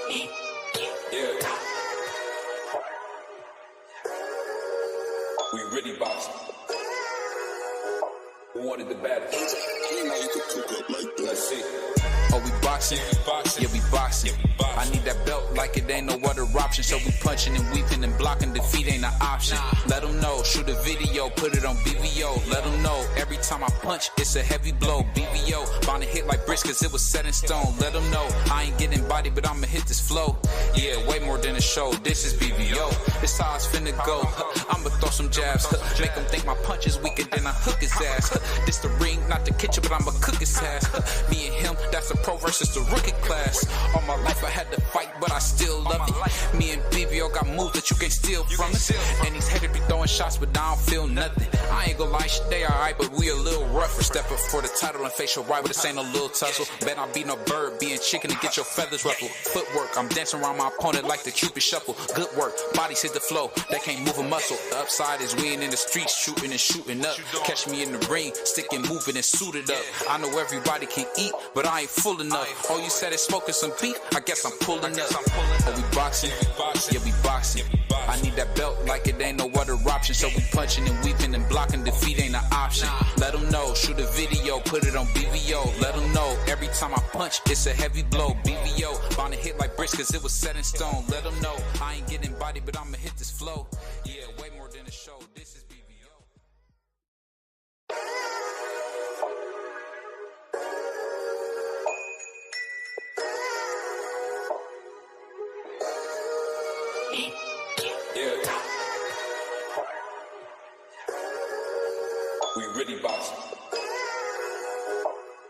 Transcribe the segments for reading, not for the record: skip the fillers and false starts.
Yeah. We really boxing. Who wanted the baddest? Let's see. Oh, we boxing? Yeah, we boxing. I need that belt like it ain't no other option. So we punching and weeping and blocking. Defeat ain't an option. Let them know. Shoot a video, put it on BVO. Let them know. Every time I punch, it's a heavy blow. BVO, bound to hit like bricks cause it was set in stone. Let them know. I ain't getting body, but I'ma hit this flow. Yeah, way more than a show. This is BVO. This how it's finna go. I'ma throw some jabs. Make them think my punch is weaker than I hook his ass. This the ring, not the kitchen, but I'ma cook his ass. Me and him, that's a pro versus the rookie class. All my life I had to fight, but I still love it. Me and BBO got moves that you can't steal from us. And these haters be throwing shots, but I don't feel nothing. I ain't gonna lie, shit, they alright, but we a little rougher. Step up for the title and face your rival, this ain't no little tussle. Bet I be no bird, being chicken to get your feathers ruffled. Footwork, I'm dancing around my opponent like the Cupid shuffle. Good work, bodies hit the flow, they can't move a muscle. The upside is we ain't in the streets shooting and shooting up. Catch me in the ring, sticking, moving and suited up. I know everybody can eat, but I ain't full enough. Oh, you said it's smoking some beef? I guess I'm pulling up. Oh, we boxing? Yeah, we boxing. I need that belt like it ain't no other option. So we punching and weeping and blocking. Defeat ain't an option. Let them know. Shoot a video, put it on BVO. Let them know. Every time I punch, it's a heavy blow. BVO, bound to hit like bricks cause it was set in stone. Let them know. I ain't getting body, but I'ma hit this flow. Yeah, way more than a show. This is BVO. Yeah. We really boxing.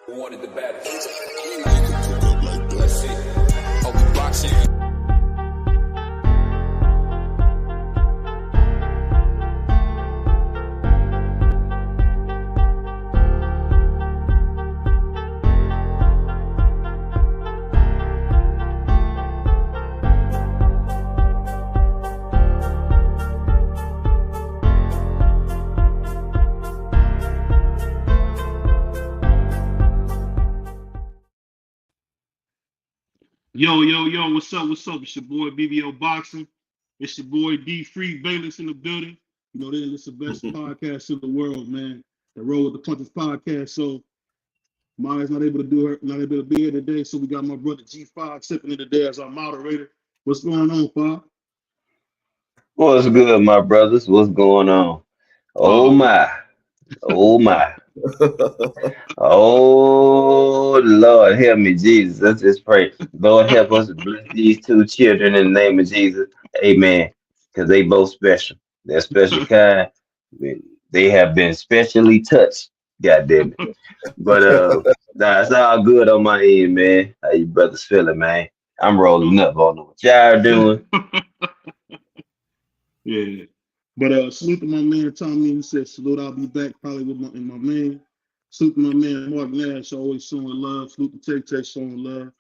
Who wanted the baddest? Let's see. Oh, we boxing. Yo, what's up? It's your boy BBO Boxing. It's your boy D Free Valence in the building. You know, this is the best podcast in the world, man. The Roll with the Punches podcast. So Maya's not able to be here today. So we got my brother G5 sipping in today as our moderator. What's going on, Bob? What's good, my brothers? What's going on? Oh my. Oh my. Oh Lord, help me, Jesus. Let's just pray. Lord, help us to bless these two children in the name of Jesus. Amen. Because they both special. They're special kind. They have been specially touched. God damn it. But nah, it's all good on my end, man. How you brothers feeling, man? I'm rolling up. I don't know what y'all doing. Yeah. But salute to my man Tommy. He said salute. I'll be back probably with my man. Salute to my man Mark Nash, always showing love. Salute to Tay showing love.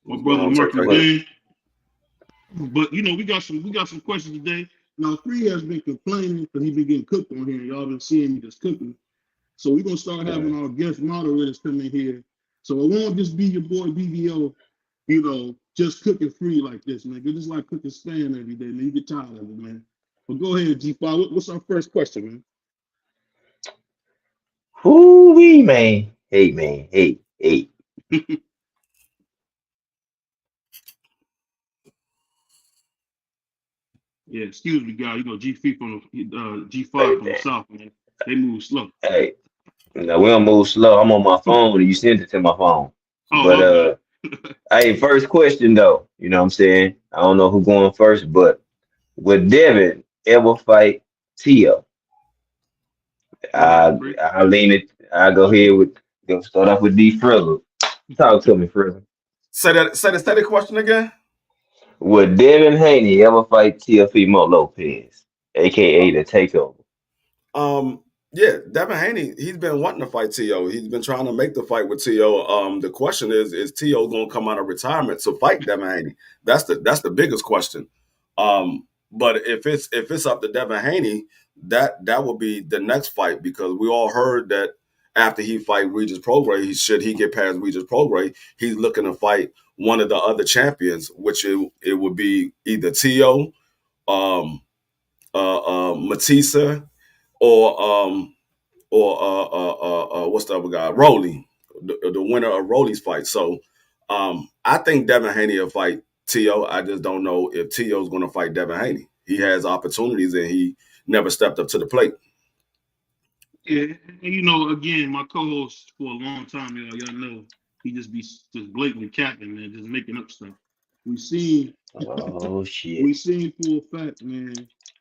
My brother Mark again. But you know, we got some questions today. Now, Free has been complaining because he's been getting cooked on here. Y'all been seeing me just cooking. So we're gonna start having our guest moderators come in here. So it won't just be your boy BBO, you know, just cooking free like this, man. It's just like cooking spam every day, man. You get tired of it, man. But go ahead, G5. What's our first question, man? Whoo-wee, man. Hey, man. Hey. Yeah, excuse me, guy. You know, G5 from G5 from the South, man. They move slow. Hey. No, we don't move slow. I'm on my phone and you sent it to my phone. But okay. hey, first question though, you know what I'm saying? I don't know who's going first, but would Devin ever fight Tio? I lean it. I go here with start off with D Frizzle. Talk to me, Frizzle. Say the question again. Would Devin Haney ever fight Teofimo Lopez, aka the Takeover? Yeah, Devin Haney, he's been wanting to fight T.O. He's been trying to make the fight with T.O. The question is T.O. gonna come out of retirement to fight Devin Haney? That's the biggest question. But if it's up to Devin Haney, that will be the next fight, because we all heard that after he fight Regis Prograis, should he get past Regis Prograis, he's looking to fight one of the other champions, which it would be either Tio, Matissa, or what's the other guy? Rolly, the winner of Rolly's fight. So I think Devin Haney will fight Tio. I just don't know if Tio's going to fight Devin Haney. He has opportunities and he never stepped up to the plate. Yeah, and again, my co-host for a long time, y'all know he just blatantly capping, man, just making up stuff. We seen shit. we seen for a fact, man.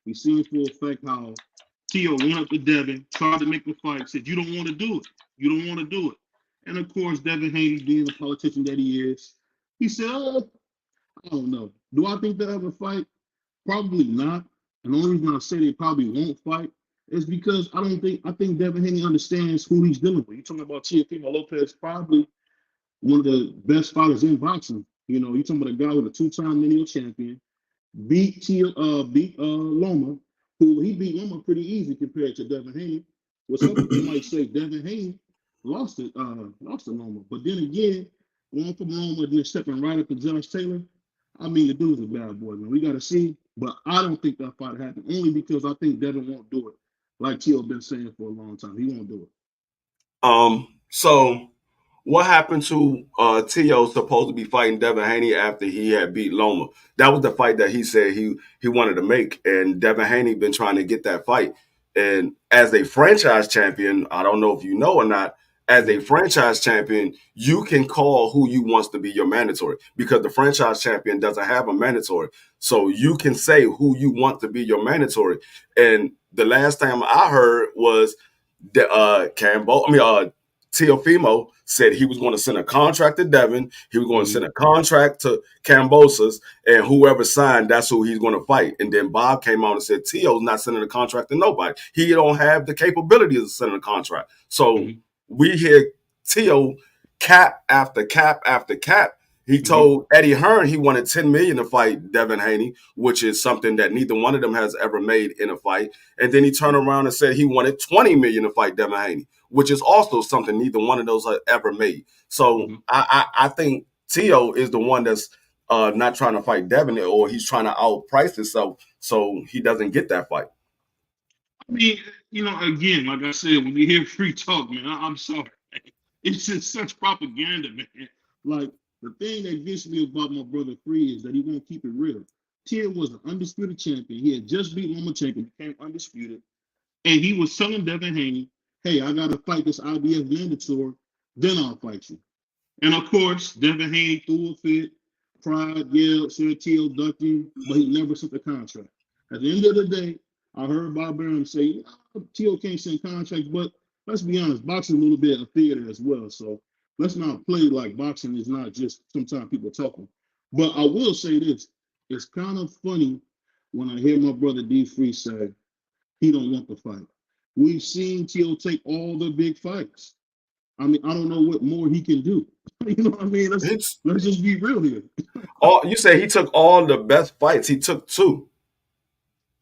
We seen for a fact how Tio went up to Devin, tried to make the fight, said, "You don't want to do it. You don't want to do it." And of course, Devin Haney, being the politician that he is, he said, I don't know. Do I think they'll ever fight? Probably not. And the only reason I say they probably won't fight is because I think Devin Haney understands who he's dealing with. You're talking about Teofimo Lopez, probably one of the best fighters in boxing. You're talking about a guy with a two-time lineal champion, beat Loma, who he beat Loma pretty easy compared to Devin Haney. Well, some people might say Devin Haney lost to Loma. But then again, going from Loma and then stepping right up to Josh Taylor, I mean, the dude's a bad boy, man. We got to see. But I don't think that fight happened, only because I think Devin won't do it. Like Tio been saying for a long time. He won't do it. So what happened to Tio supposed to be fighting Devin Haney after he had beat Loma? That was the fight that he said he wanted to make, and Devin Haney been trying to get that fight. And as a franchise champion, I don't know if you know or not, as a franchise champion, you can call who you wants to be your mandatory because the franchise champion doesn't have a mandatory. So you can say who you want to be your mandatory. And the last time I heard was Teofimo said he was going to send a contract to Devin. He was going to send a contract to Cambosos, and whoever signed, that's who he's going to fight. And then Bob came on and said, Tio's not sending a contract to nobody. He don't have the capability of sending a contract. So we hear Tio cap after cap after cap. He told Eddie Hearn he wanted $10 million to fight Devin Haney, which is something that neither one of them has ever made in a fight. And then he turned around and said he wanted $20 million to fight Devin Haney, which is also something neither one of those have ever made. So I think Tio is the one that's not trying to fight Devin, or he's trying to outprice himself so he doesn't get that fight. I mean, again, like I said, when you hear free talk, man, I'm sorry. It's just such propaganda, man. Like, the thing that gets me about my brother Free is that he won't keep it real. Tio was an undisputed champion. He had just beat Lomachenko, became undisputed. And he was telling Devin Haney, hey, I got to fight this IBF mandatory, then I'll fight you. And of course, Devin Haney threw a fit, cried, yelled, said Tio ducked him, but he never sent the contract. At the end of the day, I heard Bob Arum say, Tio can't send contracts, but let's be honest, boxing is a little bit of theater as well. So let's not play like boxing is not just sometimes people talking. But I will say this. It's kind of funny when I hear my brother D Free say he don't want the fight. We've seen Tio take all the big fights. I mean, I don't know what more he can do. You know what I mean? Let's just be real here. You say he took all the best fights. He took two.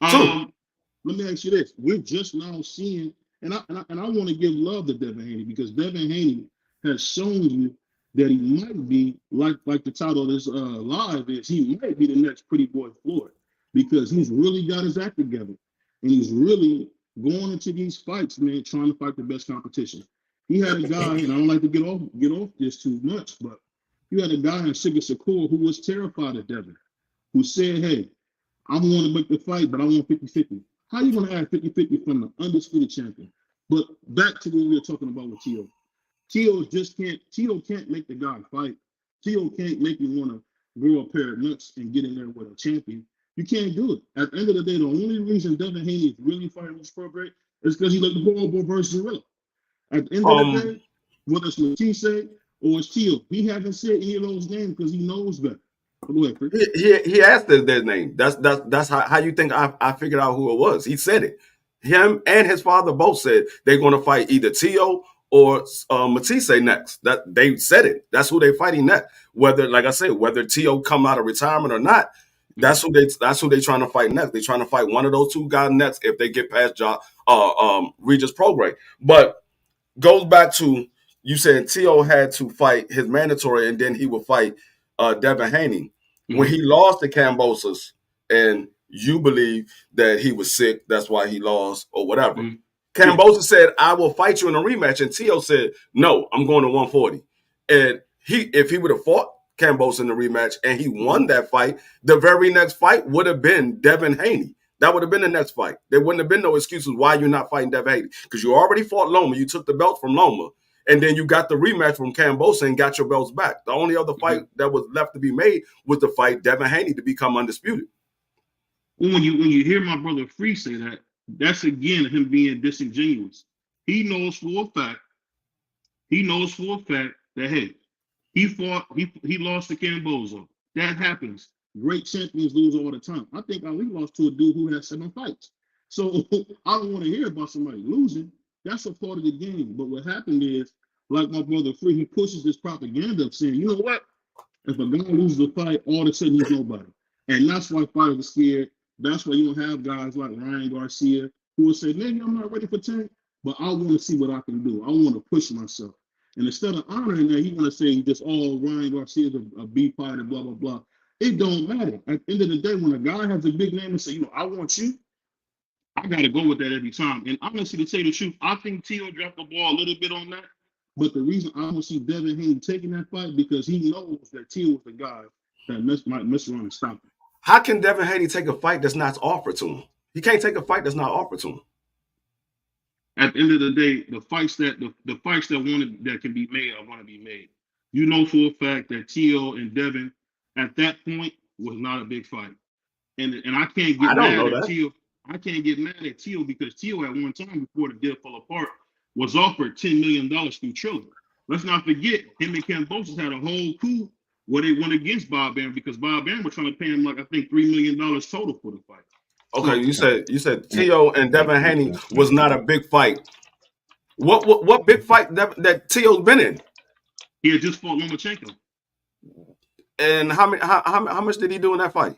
Let me ask you this. We're just now seeing, and I want to give love to Devin Haney because Devin Haney has shown you that he might be, like the title of this live is, he might be the next Pretty Boy Floyd because he's really got his act together. And he's really going into these fights, man, trying to fight the best competition. He had a guy, and I don't like to get off this too much, but you had a guy in Sigurd Shakur who was terrified of Devin, who said, hey, I want to make the fight, but I want 50-50. How are you going to add 50-50 from the undisputed champion? But back to what we were talking about with Tio. Tio can't make the guy fight. Tio can't make you want to grow a pair of nuts and get in there with a champion. You can't do it. At the end of the day, the only reason Devin Haney is really fighting this program is because he let the ball go versus Zorilla. At the end of the day, whether it's Matisse or it's Tio, he hasn't said any of those names because he knows better. Go ahead, Chris. He asked their name. That's how you think I figured out who it was. He said it. Him and his father both said they're going to fight either Tio or Matisse next. That they said it. That's who they're fighting next. Whether, like I said, whether Tio come out of retirement or not, that's who they trying to fight next. They're trying to fight one of those two guys next if they get past Regis Prograis. But goes back to you said T.O. had to fight his mandatory, and then he would fight Devin Haney. When he lost to Kambosos, and you believe that he was sick, that's why he lost, or whatever. Kambosos said, I will fight you in a rematch. And T.O. said, no, I'm going to 140. And if he would have fought Kambosos in the rematch and he won that fight, the very next fight would have been Devin Haney. That would have been the next fight. There wouldn't have been no excuses why you're not fighting Devin Haney. Because you already fought Loma. You took the belt from Loma. And then you got the rematch from Kambosos and got your belts back. The only other fight that was left to be made was to fight Devin Haney to become undisputed. When you hear my brother Free say that, that's again him being disingenuous. He knows for a fact that hey, he lost to Kambosos. That happens. Great champions lose all the time. I think Ali lost to a dude who had 7 fights. So I don't want to hear about somebody losing. That's a part of the game. But what happened is, like my brother Free, he pushes this propaganda of saying, you know what? If a guy loses a fight, all of a sudden he's nobody. And that's why fighters are scared. That's why you don't have guys like Ryan Garcia who will say, maybe I'm not ready for 10, but I want to see what I can do. I want to push myself. And instead of honoring that, he want to say just, oh, Ryan Garcia is a B fighter, blah, blah, blah. It don't matter. At the end of the day, when a guy has a big name and say, you know, I want you, I got to go with that every time. And honestly, to tell you the truth, I think T.O. dropped the ball a little bit on that. But the reason I don't see Devin Haney taking that fight because he knows that T.O. is the guy that might mess around and stop him. How can Devin Haney take a fight that's not offered to him? He can't take a fight that's not offered to him. At the end of the day, the fights that can be made are going to be made. You know for a fact that T.O. and Devin at that point was not a big fight, and I can't get mad at T.O. I can't get mad at T.O. because T.O. at one time before the deal fell apart was offered $10 million through Triller. Let's not forget him and Kambosos had a whole coup where they went against Bob Arum because Bob Arum was trying to pay him like I think $3 million total for the fight. Okay, you said T.O. and Devin Haney was not a big fight. What big fight that T.O.'s been in? He had just fought Lomachenko. And how much did he do in that fight?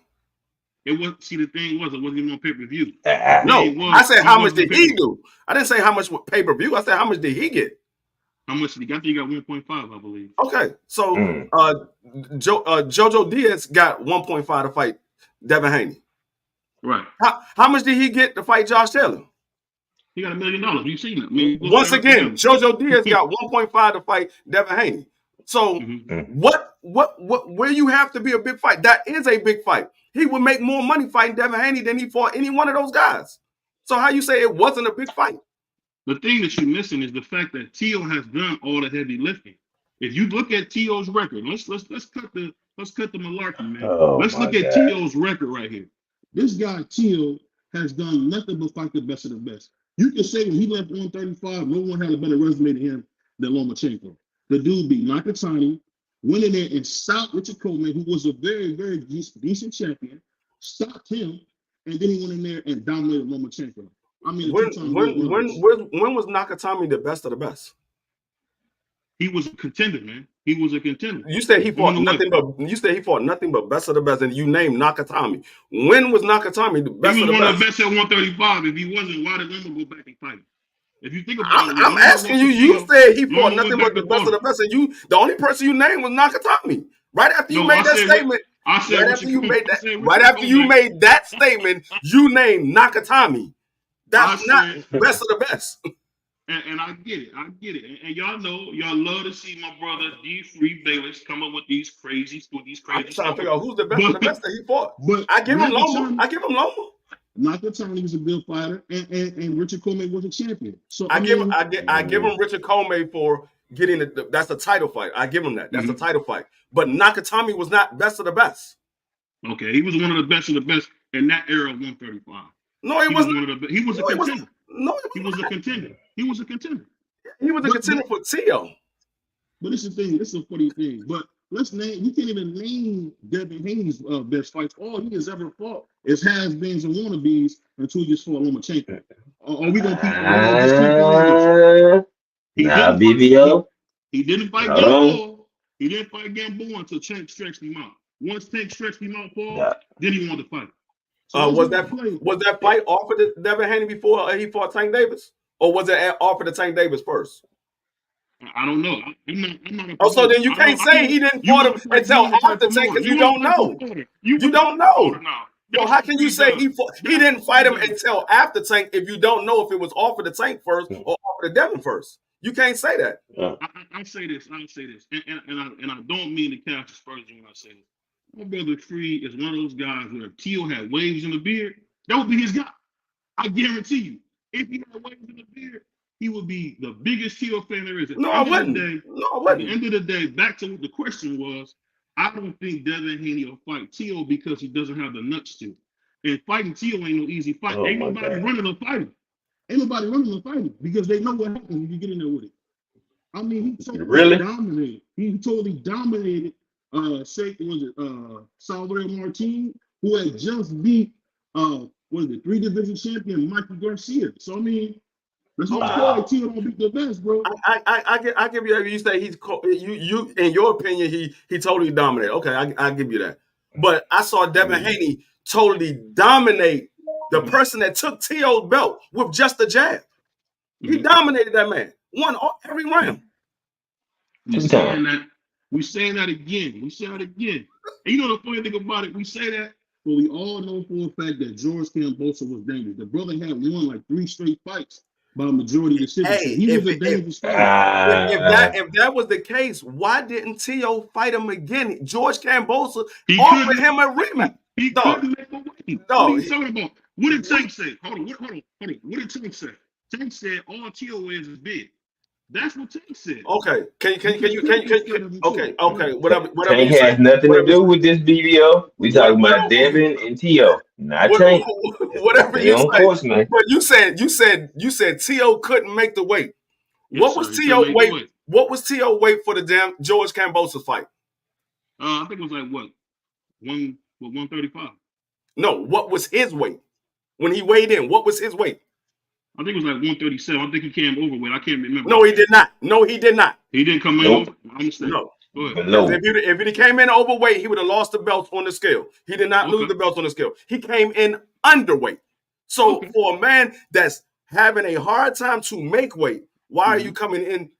It was the thing was it wasn't even on pay-per-view. No, I said how much did he do? I didn't say how much pay-per-view. I said how much did he get? How much did he get? I think he got 1.5, I believe. Okay, so Jojo Diaz got 1.5 to fight Devin Haney. Right. How much did he get to fight Josh Taylor? He got $1 million. You've seen it. Once again, Jojo Diaz got 1.5 to fight Devin Haney. So where you have to be a big fight? That is a big fight. He would make more money fighting Devin Haney than he fought any one of those guys. So how you say it wasn't a big fight? The thing that you're missing is the fact that T.O. has done all the heavy lifting. If you look at T.O.'s record, let's cut the malarkey, man. Let's look at T.O.'s record right here. This guy T.O. has done nothing but fight the best of the best. You can say when he left 135, no one had a better resume to him than Lomachenko. The dude beat Nakatani, went in there and stopped Richard Coleman, who was a very, very decent champion, stopped him, and then he went in there and dominated Lomachenko. I mean, when was Nakatani the best of the best? He was a contender, man. He was a contender. You said he fought nothing but best of the best, and you named Nakatani. When was Nakatani the best of the best? He was one of the best at 135. If he wasn't, why did Loma go back and fight him? If you think about it, I'm asking you. You said he fought nothing but the best of the best, and the only person you named was Nakatani. Right after you made that statement, right after you made that statement, you named Nakatani. That's not best of the best. And I get it. And y'all know, y'all love to see my brother D. Free Bayless come up with these crazy I'm trying to figure out who's the best of the best that he fought. But I give him Loma. Nakatani was a good fighter, and Richard Coleman was a champion. So I give him Richard Coleman for getting that's a title fight. I give him that. That's a title fight. But Nakatani was not best of the best. Okay, he was one of the best of the best in that era of 135. No, he wasn't. He was a contender. He was a contender. He was a contender for T.O. But this is the thing. This is a funny thing. But we can't even name Devin Haney's best fights. All he has ever fought is has-beens and wannabes until he just fought Lomachenko. Are we going to keep BBO? He didn't fight Gamboa. He didn't fight Gamboa until Tank stretched him out. Once Tank stretched him out, Paul, then he wanted to fight. So was that fight offered to Devin Haney before he fought Tank Davis? Or was it offered to Tank Davis first? I don't know. I'm not a Oh, so promoter. then you can't say he didn't You fought want him to play until after Tank promoter. because you You want don't to play know. promoter. You want don't to play know. now. So how can you say he didn't fight him does. until after Tank if you don't know if it was offered to Tank first or offered to Devin first? You can't say that. I say this. I say this, and I don't mean to cast aspersion when I say this. My brother Free is one of those guys where if Teal had waves in the beard, that would be his guy. I guarantee you. If he had waves in the beard, he would be the biggest Teal fan there is. No, I wouldn't. No, I At the wouldn't. end of the day, back to what the question was, I don't think Devin Haney will fight Teal because he doesn't have the nuts to. And fighting Teal ain't no easy fight. Ain't nobody running or fighting. Ain't nobody running or fighting because they know what happens when you get in there with it. I mean, he totally dominated. He totally dominated. Salvador Martin, who had just beat what is it, 3 division champion Mikey Garcia. So I mean, that's why I feel like Teal don't beat the best, bro. I give you that. You say you in your opinion he totally dominated. Okay, I give you that. But I saw Devin Haney totally dominate the person that took T.O.'s belt with just a jab. He dominated that man. Won every round. We saying that again. We say that again. And you know the funny thing about it, we say that, but we all know for a fact that George Kambosos was dangerous. The brother had won like 3 straight fights by majority decision. Hey, so he was a dangerous fighter. If that was the case, why didn't T.O. fight him again? George Kambosos offered him a rematch. He couldn't make a weight. What are you talking about? What did Tank say? Hold on. What did Tank say? Tank said all T.O. is big. That's what Tank said. Okay. Can you okay. Whatever Tank you say. has nothing to do with this BBO. We talking about Devin and T.O. Not Tank. Whatever you say. But you said T.O. couldn't make the weight. What was T.O. weight? What was T.O. weight for the damn George Kambosos fight? I think it was like what? 135. No, what was his weight? When he weighed in, what was his weight? I think it was like 137. I think he came overweight. I can't remember. No, he did not. He didn't come in over? I understand. No. If he came in overweight, he would have lost the belt on the scale. He did not lose the belt on the scale. He came in underweight. So for a man that's having a hard time to make weight, why are you coming in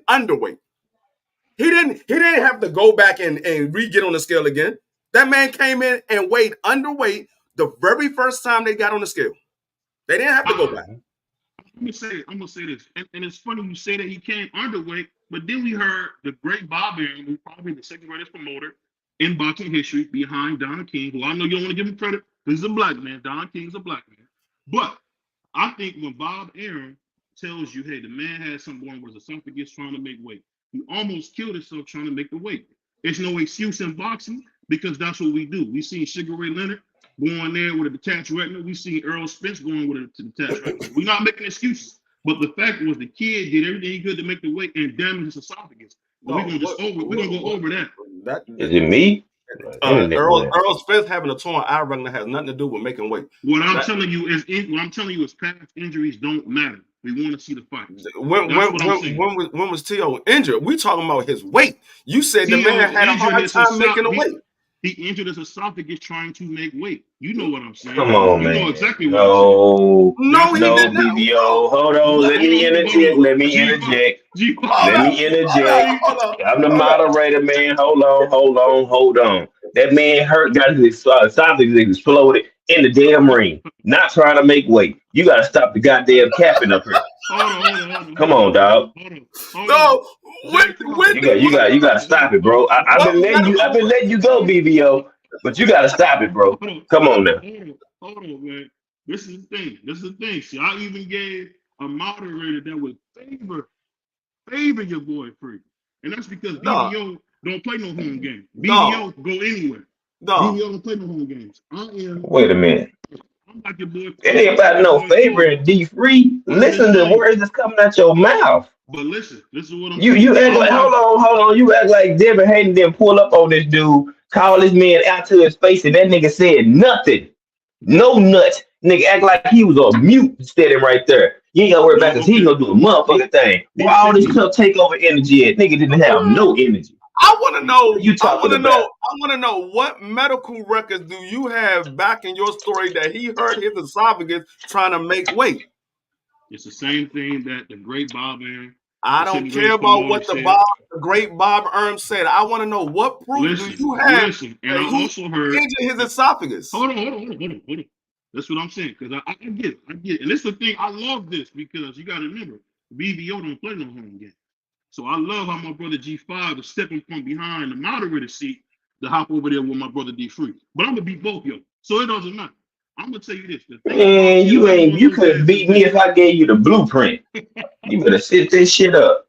underweight? He didn't have to go back and re-get on the scale again. That man came in and weighed underweight the very first time they got on the scale. They didn't have to go back. I'm gonna say this, and it's funny you say that he came underweight, but then we heard the great Bob Arum, who's probably the second greatest promoter in boxing history, behind Don King, who I know you don't want to give him credit because he's a black man. Don King's a black man, but I think when Bob Arum tells you, hey, the man had something going with his esophagus trying to make weight, he almost killed himself trying to make the weight. There's no excuse in boxing because that's what we do. We seen Sugar Ray Leonard going there with a detached retina. We see Earl Spence going with a detached retina. We're not making excuses. But the fact was the kid did everything he could to make the weight and damage his esophagus. We're gonna go over that. Is it me? Earl Spence having a torn eye retina has nothing to do with making weight. What I'm telling you is past injuries don't matter. We want to see the fight. When was T.O. injured? We talking about his weight. You said the man had a hard time making the weight. He injured his esophagus trying to make weight. You know what I'm saying. Come on, man. You know exactly what I'm saying. No, he did not. BBO. Hold on. Let me interject. I'm the moderator, man. Hold on. That man hurt, got his esophagus exploded in the damn ring. Not trying to make weight. You got to stop the goddamn capping up here. Hold on. Come on, dog. No. You got to stop it, bro. I've been letting you go, BBO, but you got to stop it, bro. Come on now. Hold on, man. This is the thing. See, I even gave a moderator that would favor your boy Free, and that's because BBO don't play no home game. BBO go anywhere. BBO don't play no home games. Wait a minute. I'm like your boy. It ain't about no favor and D-Free. Listen to the words that's coming out your mouth. But listen is what I'm saying. You act like, hold on. You act like Devin Haney didn't pull up on this dude, call this man out to his face, and that nigga said nothing. No nuts. Nigga act like he was on mute standing right there. You ain't gotta worry about because he gonna do a motherfucking thing. Where all this tough takeover energy at? Nigga didn't have no energy. I want to know. I want to know what medical records do you have back in your story that he hurt his esophagus trying to make weight? It's the same thing that the great Bob Arum I The don't second care greatest about promoter what said. the great Bob Erm said. I want to know what proof do you have And that I he also heard. injured his esophagus? Hold on. That's what I'm saying, because I get it. And this is the thing, I love this, because you got to remember, BBO don't play no home game. So I love how my brother G5 is stepping from behind the moderator seat to hop over there with my brother D3. But I'm going to beat both y'all. So it doesn't matter. I'm going to tell you this. The thing Man, you couldn't beat me if I gave you the blueprint. You better sit this shit up.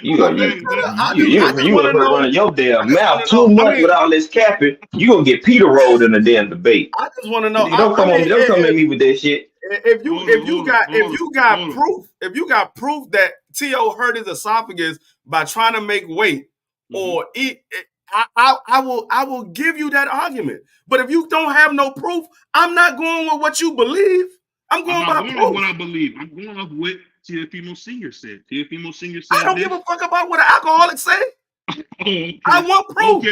You up here running your damn mouth too much with all this capping. You gonna get Peter rolled in the damn debate. I just want to know. Don't come at me with that shit. If you got proof that T.O. hurt his esophagus by trying to make weight or eat, I will give you that argument. But if you don't have no proof, I'm not going with what you believe. I'm going by proof. What I believe. I'm going off what Teofimo Senior said. Teofimo Senior said I don't give a fuck about what an alcoholic say. Okay. I want proof.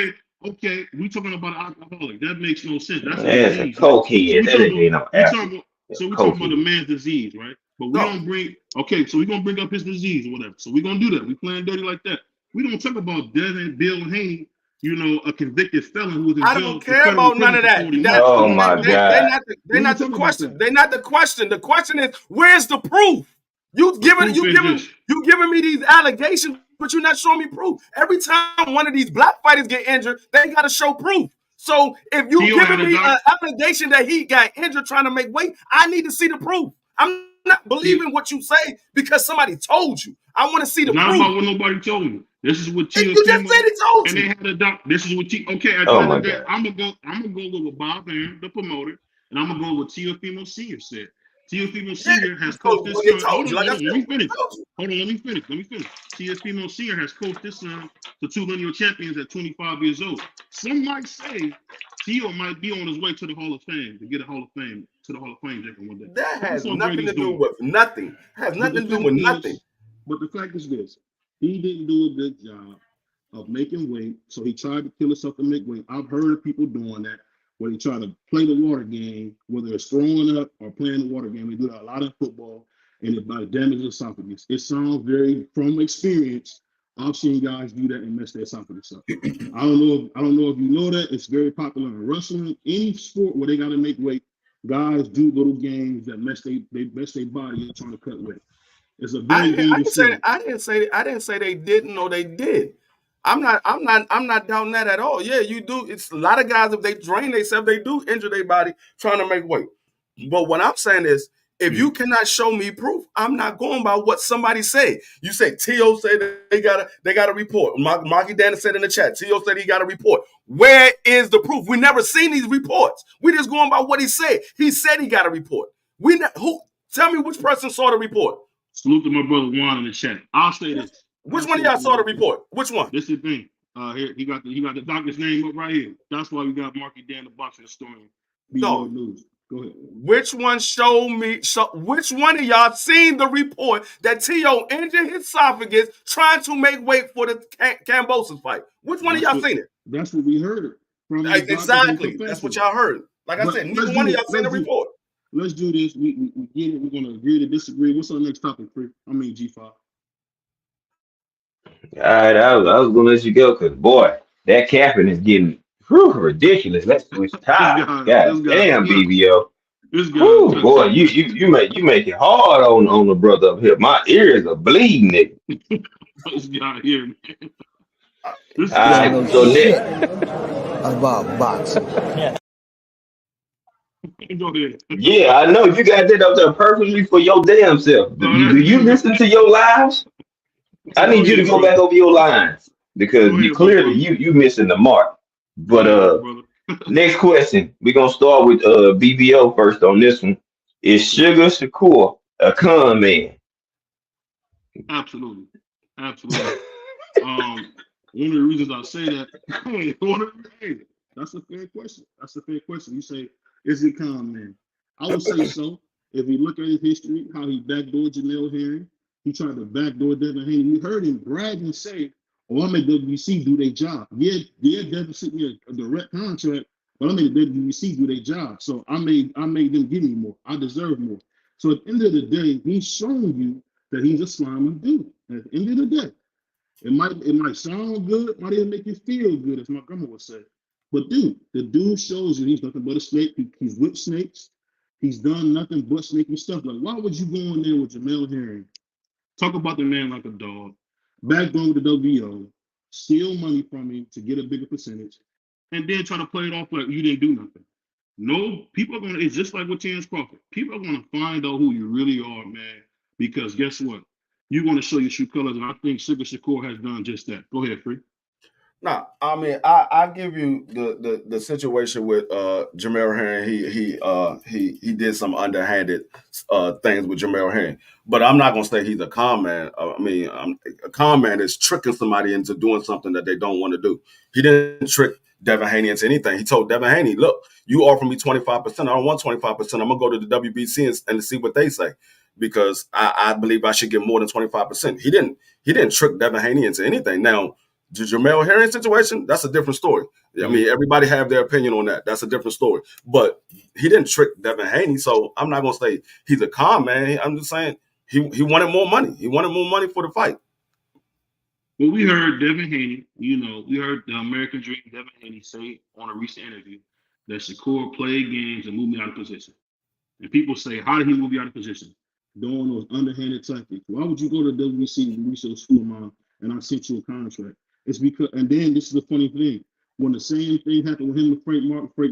Okay. We talking about an alcoholic. That makes no sense. That's a cokehead. That ain't no alcohol. So we're talking about the man's disease, right? But we don't bring. Okay, so we're gonna bring up his disease or whatever. So we're gonna do that. We playing dirty like that. We don't talk about Devin Bill Haney, a convicted felon who was in jail. I don't care about none of that. Oh my God. They're not the question. They're not the question. The question is, where's the proof? You giving me these allegations, but you're not showing me proof. Every time one of these black fighters get injured, they got to show proof. So if you giving me an allegation that he got injured trying to make weight, I need to see the proof. I'm not believing what you say because somebody told you. I want to see the proof. Not about what nobody told me. This is what you just said he told you. And they had a doctor. This is what okay. At the end of the day, I'm gonna go with what Bob Aaron, the promoter, and I'm gonna go with what Teofimo Senior said. Teofimo Senior has coached his son. Hold on, let me finish. Teofimo Senior has coached his son to 2 lineal champions at 25 years old. Some might say Teo might be on his way to the Hall of Fame to get a Hall of Fame jacket one day. That has nothing to do with nothing. Has nothing to do with nothing. But the fact is this: he didn't do a good job of making weight, so he tried to kill himself to make weight. I've heard of people doing that, where they try to play the water game, whether it's throwing up or playing the water game. They do that a lot in football, and it damages esophagus. It sounds very, from experience, I've seen guys do that and mess their esophagus up. I don't know if you know that. It's very popular in wrestling. Any sport where they got to make weight, guys do little games that mess their body up trying to cut weight. It's a very dangerous thing. I didn't say they didn't or they did. I'm not doubting that at all. Yeah, you do. It's a lot of guys, if they drain themselves, they do injure their body trying to make weight. But what I'm saying is, if you cannot show me proof, I'm not going by what somebody say. You say T.O. said they got a report. Marky Dana said in the chat, T.O. said he got a report. Where is the proof? We never seen these reports. We just going by what he said. He said he got a report. Tell me which person saw the report. Salute to my brother Juan in the chat. I'll say this. Which one of y'all saw the report? Which one? This is the thing. Here he got the doctor's name up right here. That's why we got Marky Dan, the boxing historian. News. Go ahead. Which one showed me? Which one of y'all seen the report that T.O. injured his esophagus trying to make weight for the Kambosos fight? Which one of y'all seen it? That's what we heard. Exactly. That's what y'all heard. Like I said, neither one of y'all seen the report. Let's do this. We get it. We're going to agree to disagree. What's our next topic, G5? All right, I was going to let you go because, boy, that capping is getting ridiculous. Let's switch topics. God damn, BBO. Boy, you make it hard on the brother up here. My ears are bleeding, nigga. This guy here, man. All right, so next. About boxing. Go ahead. Yeah, I know you got that up there perfectly for your damn self. Do you listen to your lives? I need you to go back over your lines because you missing the mark. But next question, we're gonna start with BBO first on this one. Is Sugar Shakur a con man? Absolutely. One of the reasons I say that, that's a fair question. You say, is it con man? I would say so. If we look at his history, how he backdoored Janelle Herring, he tried to backdoor Devin Haney. We heard him brag and say, "Oh, I made WBC do their job." Yeah, Devin sent me a direct contract, but I made WBC do their job. So I made them give me more. I deserve more. So at the end of the day, he's showing you that he's a slimy dude. At the end of the day, it might sound good, might even make you feel good, as my grandma would say. But dude, the dude shows you he's nothing but a snake. He's with snakes. He's done nothing but snaky stuff. Like, why would you go in there with Jamel Herring, talk about the man like a dog, backbone with the WO, steal money from him to get a bigger percentage, and then try to play it off like you didn't do nothing? No, people are gonna. It's just like with Terrence Crawford. People are gonna find out who you really are, man. Because guess what? You're gonna show your true colors, and I think Sugar Shakur has done just that. Go ahead, Free. Nah, I mean, I give you the situation with Jamel Herring. He did some underhanded things with Jamel Herring, but I'm not gonna say he's a con man. I mean, a con man is tricking somebody into doing something that they don't want to do. He didn't trick Devin Haney into anything. He told Devin Haney, "Look, you offer me 25%. I don't want 25%. I'm gonna go to the WBC and see what they say because I believe I should get more than 25%." He didn't trick Devin Haney into anything. Now, the Jamel Herring situation, that's a different story. I mean, everybody have their opinion on that. That's a different story. But he didn't trick Devin Haney, so I'm not going to say he's a con man. I'm just saying he wanted more money. He wanted more money for the fight. Well, we heard Devin Haney, we heard the American Dream Devin Haney say on a recent interview that Shakur played games and moved me out of position. And people say, how did he move you out of position? Doing those underhanded tactics. Why would you go to WBC and reach those school of mine and I sent you a contract? It's because, and then this is the funny thing. When the same thing happened with him and Frank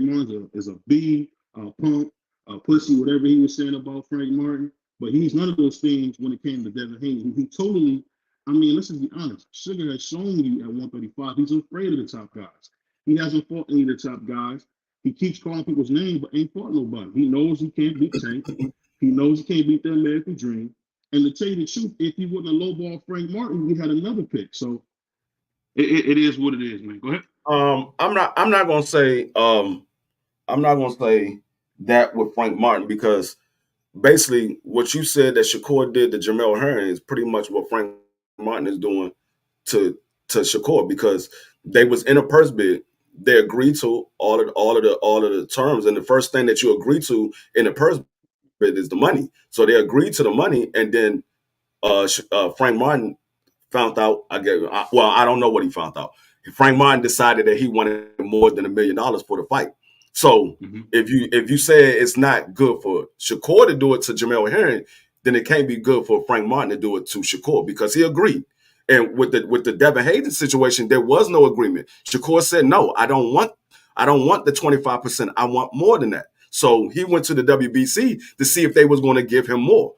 Martin is a B, a punk, a pussy, whatever he was saying about Frank Martin. But he's none of those things when it came to Devin Haney. He totally, I mean, let's just be honest. Sugar has shown you at 135, he's afraid of the top guys. He hasn't fought any of the top guys. He keeps calling people's names, but ain't fought nobody. He knows he can't beat Tank. He knows he can't beat the American Dream. And to tell you the truth, if he wouldn't have lowballed Frank Martin, we had another pick. So it is what it is, man. Go ahead. I'm not gonna say that with Frank Martin because basically what you said that Shakur did to Jamel Herring is pretty much what Frank Martin is doing to Shakur because they was in a purse bid. They agreed to all of the terms, and the first thing that you agree to in the purse bid is the money. So they agreed to the money, and then Frank Martin found out. I don't know what he found out. Frank Martin decided that he wanted more than $1 million for the fight. So if you say it's not good for Shakur to do it to Jamel Herring, then it can't be good for Frank Martin to do it to Shakur because he agreed. And with the Devin Haney situation, there was no agreement. Shakur said, "No, I don't want the 25%. I want more than that." So he went to the WBC to see if they was going to give him more.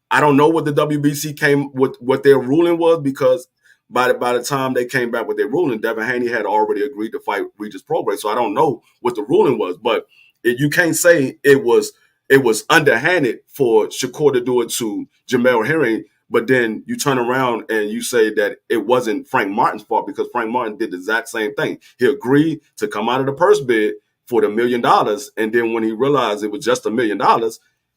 I don't know what the WBC came with what their ruling was because by the time they came back with their ruling, Devin Haney had already agreed to fight Regis Prograis. So I don't know what the ruling was, but you can't say it was underhanded for Shakur to do it to Jamel Herring, but then you turn around and you say that it wasn't Frank Martin's fault because Frank Martin did the exact same thing. He agreed to come out of the purse bid for the $1 million, and then when he realized it was just $1 million,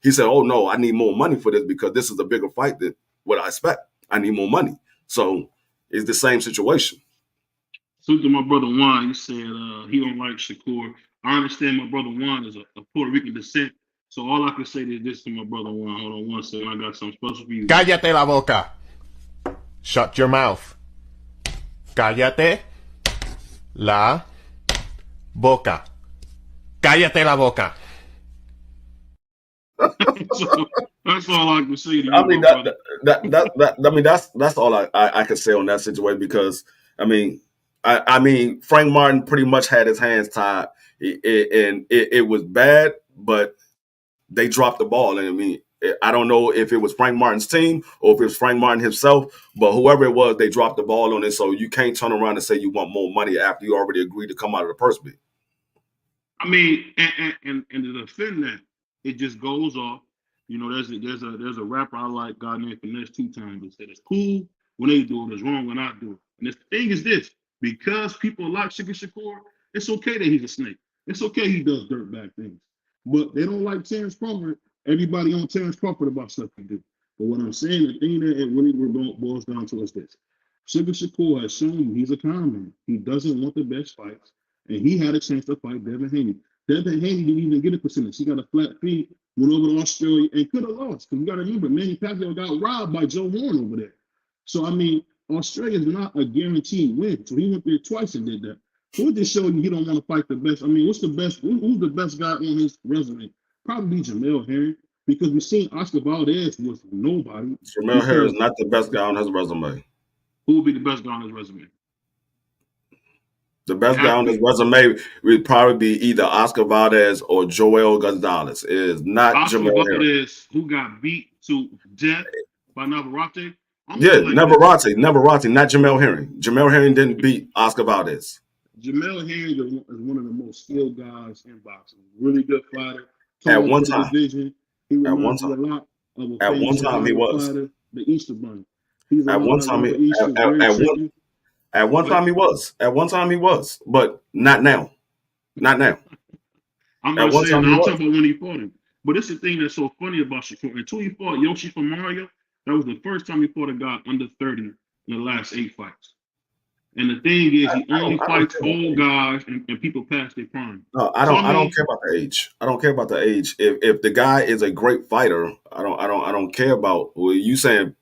he said, "Oh no, I need more money for this because this is a bigger fight than what I expect. I need more money." So it's the same situation. So to my brother Juan, he said he don't like Shakur. I understand my brother Juan is a Puerto Rican descent. So all I can say is this to my brother Juan. Hold on one second. I got something special for you. Cállate la boca. Shut your mouth. Cállate la boca. Cállate la boca. So that's all I can say to you. I mean that's all I can say on that situation because I mean Frank Martin pretty much had his hands tied and it was bad, but they dropped the ball. And I mean, I don't know if it was Frank Martin's team or if it was Frank Martin himself, but whoever it was, they dropped the ball on it. So you can't turn around and say you want more money after you already agreed to come out of the purse bid. I mean, and to defend that, it just goes off. You know, there's a rapper I like, God named Finesse 2 times. He said it's cool when they do it, it's wrong when I do it. And the thing is this, because people like Sugar Shakur, it's okay that he's a snake. It's okay he does dirtbag things. But they don't like Terrence Crawford. Everybody on Terrence Crawford about stuff he do. But what I'm saying, the thing that it really boils down to is this. Sugar Shakur has shown you he's a con man. He doesn't want the best fights. And he had a chance to fight Devin Haney. Devin Haney didn't even get a percentage. He got a flat fee. went over to Australia and could have lost. Because you got to remember, Manny Pacquiao got robbed by Joe Horn over there. So, I mean, Australia is not a guaranteed win. So he went there twice and did that. So it just showed you he don't want to fight the best. I mean, what's the best? Who's the best guy on his resume? Probably Jamel Herring, because we've seen Oscar Valdez was nobody. Jamel Herring is not the best guy on his resume. Who would be the best guy on his resume? The best guy on his resume would probably be either Oscar Valdez or Joel Gonzalez. It is not Oscar Jamel Herring. Valdez, who got beat to death by Navarrete. Navarrete, not Jamel Herring. Jamel Herring didn't beat Oscar Valdez. Jamel Herring is one of the most skilled guys in boxing. Really good fighter. At one time. Division. He reminds me a lot of a at one time he was. Fighter, the Easter Bunny. At one time he was, but not now. Not now. I'm not saying I'm talking about when he fought him. But it's the thing that's so funny about Shakur. Until he fought Yoshi from Mario, that was the first time he fought a guy under 30 in the last 8 fights. And the thing is, he only fights old guys and people past their prime. No, I don't care about the age. I don't care about the age. If the guy is a great fighter, I don't care about. Well, you saying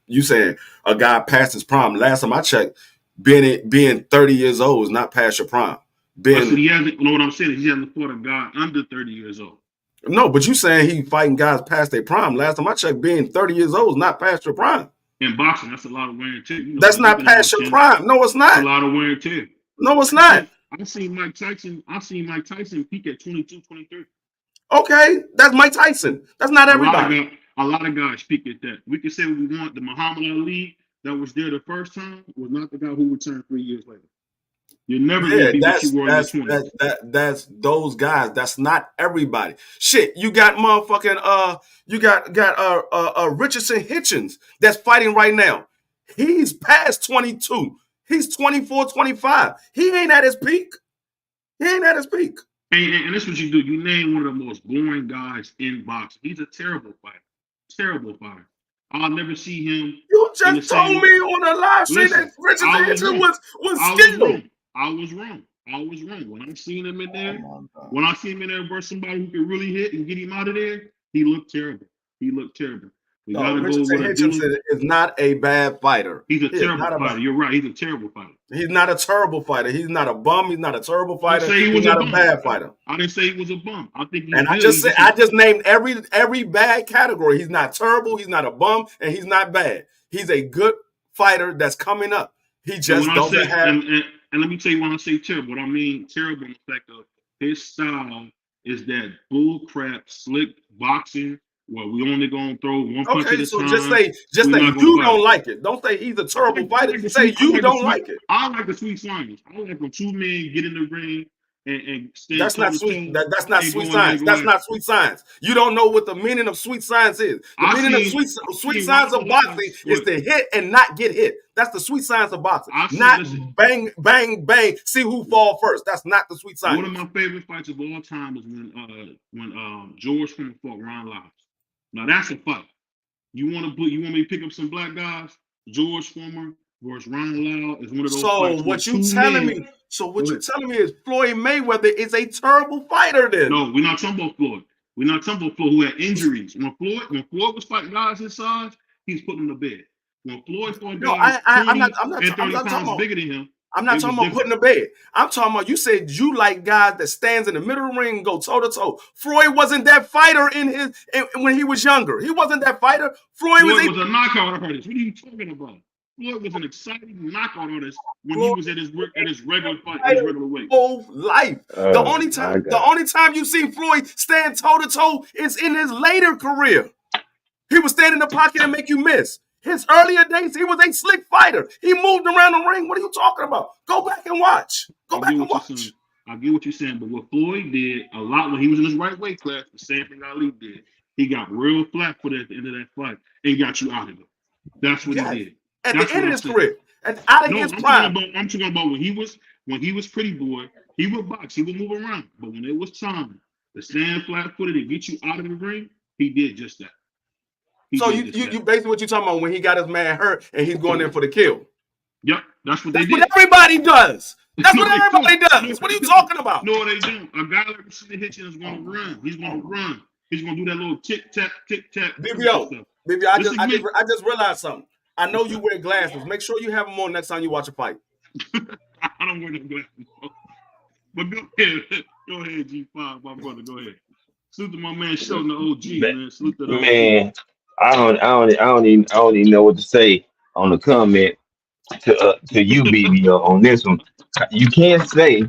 a guy past his prime. Last time I checked, being 30 years old is not past your prime. He hasn't. You know what I'm saying? He hasn't fought a guy under 30 years old. No, but you saying he fighting guys past their prime. Last time I checked, being 30 years old is not past your prime. In boxing, that's a lot of wear and tear. You know, that's not past your prime. No, it's not. That's a lot of wear and tear. No, it's not. I seen Mike Tyson peak at 22, 23. Okay, that's Mike Tyson. That's not everybody. A lot of guys peak at that. We can say what we want. The Muhammad Ali that was there the first time was not the guy who returned 3 years later. You're never gonna be what you were in the 20s. That's those guys. That's not everybody. Shit, you got motherfucking you got Richardson Hitchens that's fighting right now. He's past 22. He's 24, 25. He ain't at his peak. And that's what you do. You name one of the most boring guys in boxing. He's a terrible fighter. Terrible fighter. I'll never see him. You just told me on the live stream that Richardson Hitchens was skilled. I was wrong. When I seen him in there, versus somebody who could really hit and get him out of there, he looked terrible. We gotta go with Hitchens is not a bad fighter. He's a terrible fighter. You're right. He's a terrible fighter. He's not a terrible fighter. He's not a bum. He's not a terrible fighter. He's not a bad fighter. I didn't say he was a bum. I think. I just named every bad category. He's not terrible. He's not a bum, and he's not bad. He's a good fighter that's coming up. He just doesn't have. And let me tell you when I say terrible, what I mean terrible in the fact of his style is that bull crap, slick boxing where we only gonna throw one punch at a time. So just say you don't like it. Don't say he's a terrible fighter. Say you don't like it. I like the sweet science. I like when 2 men get in the ring and stand. That's not sweet. That's not sweet science. That's not sweet science. You don't know what the meaning of sweet science is. The meaning of sweet science of boxing is to hit and not get hit. That's the sweet science of boxing. Not bang, bang, bang. See who fall first. That's not the sweet science. One of my favorite fights of all time was when George Foreman fought Ron Lyles. Now that's a fight. You want me to pick up some black guys? George Foreman versus Ron Lyles is one of those fights. What you telling me is Floyd Mayweather is a terrible fighter then? No, we're not talking about Floyd. We're not talking about Floyd who had injuries. When Floyd was fighting guys his size, he's putting them to bed. When Floyd fought guys I'm not 30 pounds bigger than him. I'm not talking about putting to bed. I'm talking about you said you like guys that stands in the middle of the ring and go toe to toe. Floyd wasn't that fighter when he was younger. He wasn't that fighter. Floyd was a knockout artist. What are you talking about? Floyd was an exciting knockout artist when he was at his regular fight, his regular weight. Whole life. The only time you see Floyd stand toe to toe is in his later career. He would stand in the pocket and make you miss. His earlier days, he was a slick fighter. He moved around the ring. What are you talking about? Go back and watch. I get what you're saying, but what Floyd did a lot when he was in his right weight class, the same thing Ali did. He got real flat footed at the end of that fight and got you out of it. That's what he did. At the end of his career. And out of his prime. I'm talking about when he was Pretty Boy, he would box, he would move around. But when it was time to stand flat footed and get you out of the ring, he did just that. So you basically what you're talking about when he got his man hurt and he's going in for the kill. Yep, that's what they did. What everybody does. That's what everybody does. What are you talking about? No, they don't. A guy like Richardson Hitchens is going to run. He's going to run. He's gonna do that little tic tac. BBO, I just realized something. I know you wear glasses. Make sure you have them on next time you watch a fight. I don't wear no glasses. But go ahead, G5, my brother. Go ahead. Salute to my man, Sheldon the OG, man. Salute to the man. I don't even know what to say on the comment to you, BBO, on this one. You can't say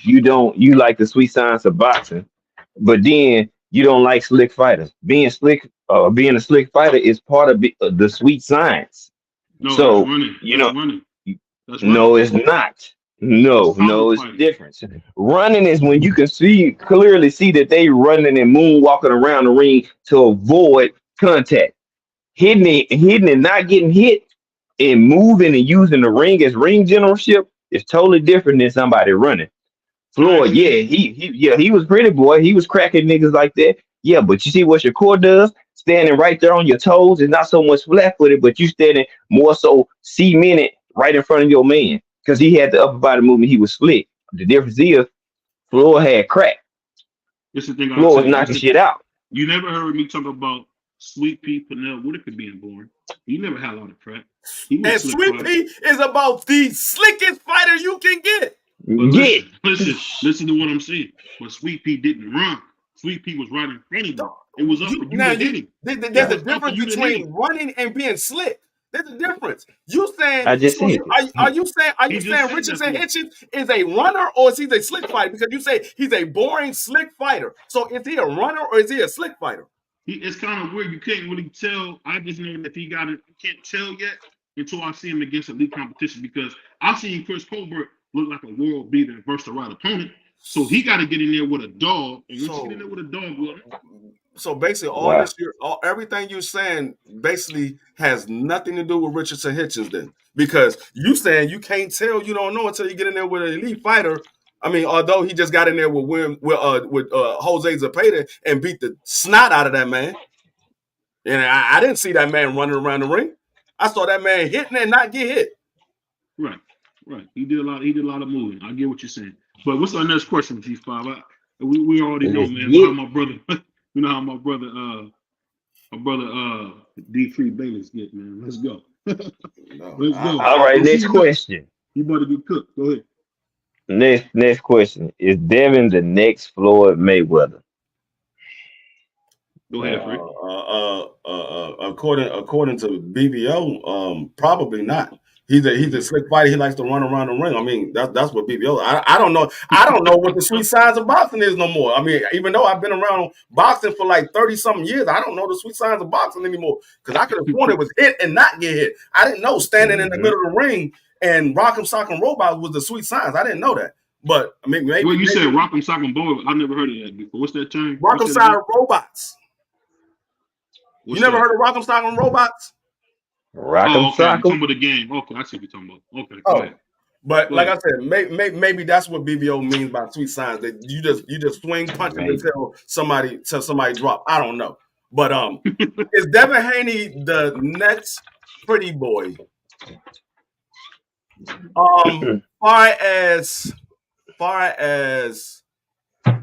you like the sweet science of boxing, but then you don't like slick fighters. Being a slick fighter is part of the sweet science. No, So that's running. you That's know, running. That's no, running. it's not. No, it's different. Running is when you can clearly see that they running and moonwalking around the ring to avoid contact. Hitting it, not getting hit, and moving and using the ring as ring generalship is totally different than somebody running. Floyd, he was pretty boy. He was cracking niggas like that. Yeah, but you see what Shakur does? Standing right there on your toes is not so much flat footed, but you standing more so cemented right in front of your man. Because he had the upper body movement, he was slick. The difference is Floyd had crack. This is the thing. Floyd was knocking shit out. You never heard me talk about Sweet Pea Pernell Whitaker being born. He never had a lot of crack. And Sweet Pea is about the slickest fighter you can get. Listen to what I'm saying. But Sweet Pea didn't run. Sweet Pea was right in front of him. It was up for you to hit him. There's a difference between running and being slick. There's a difference. You saying? I just said are you saying Richardson Hitchens is a runner or is he a slick fighter? Because you say he's a boring slick fighter. So is he a runner or is he a slick fighter? It's kind of weird. You can't really tell. I just know that he got it. You can't tell yet until I see him against elite competition because I've seen Chris Colbert look like a world beater versus the right opponent. So he got to get in there with a dog. And once you get in there with a dog, so basically, everything you're saying basically has nothing to do with Richardson Hitchens then, because you saying you can't tell, you don't know until you get in there with an elite fighter. I mean, although he just got in there with Jose Zepeda and beat the snot out of that man, and I didn't see that man running around the ring. I saw that man hitting and not get hit. Right. He did a lot of moving. I get what you're saying. But what's our next question, G5? We already know, man. How my brother, you know how my brother D3 Bayless get, man. Let's go. Let's go. All right, next question. You better be cooked. Go ahead. Next question. Is Devin the next Floyd Mayweather? Go ahead, Frank. According to BBO, probably not. He's a slick fighter. He likes to run around the ring. I mean, that's what BBO. I don't know. I don't know what the sweet science of boxing is no more. I mean, even though I've been around boxing for like 30-something years, I don't know the sweet science of boxing anymore. Because I could have sworn it was hit and not get hit. I didn't know standing in the middle of the ring and rock'em sock'em robot was the sweet science. I didn't know that. But I mean, maybe. Well, you said rock'em sock'em boy. I've never heard of that before. What's that term? Rock'em sock'em robots. You never heard of rock'em sock'em robots? Rock'em sock'em. Talking about the game. Okay, I see what you're talking about. Okay, go ahead. But like I said, maybe that's what BBO means by sweet science. That you just swing punches until somebody drop. I don't know. But is Devin Haney the next Pretty Boy? Far as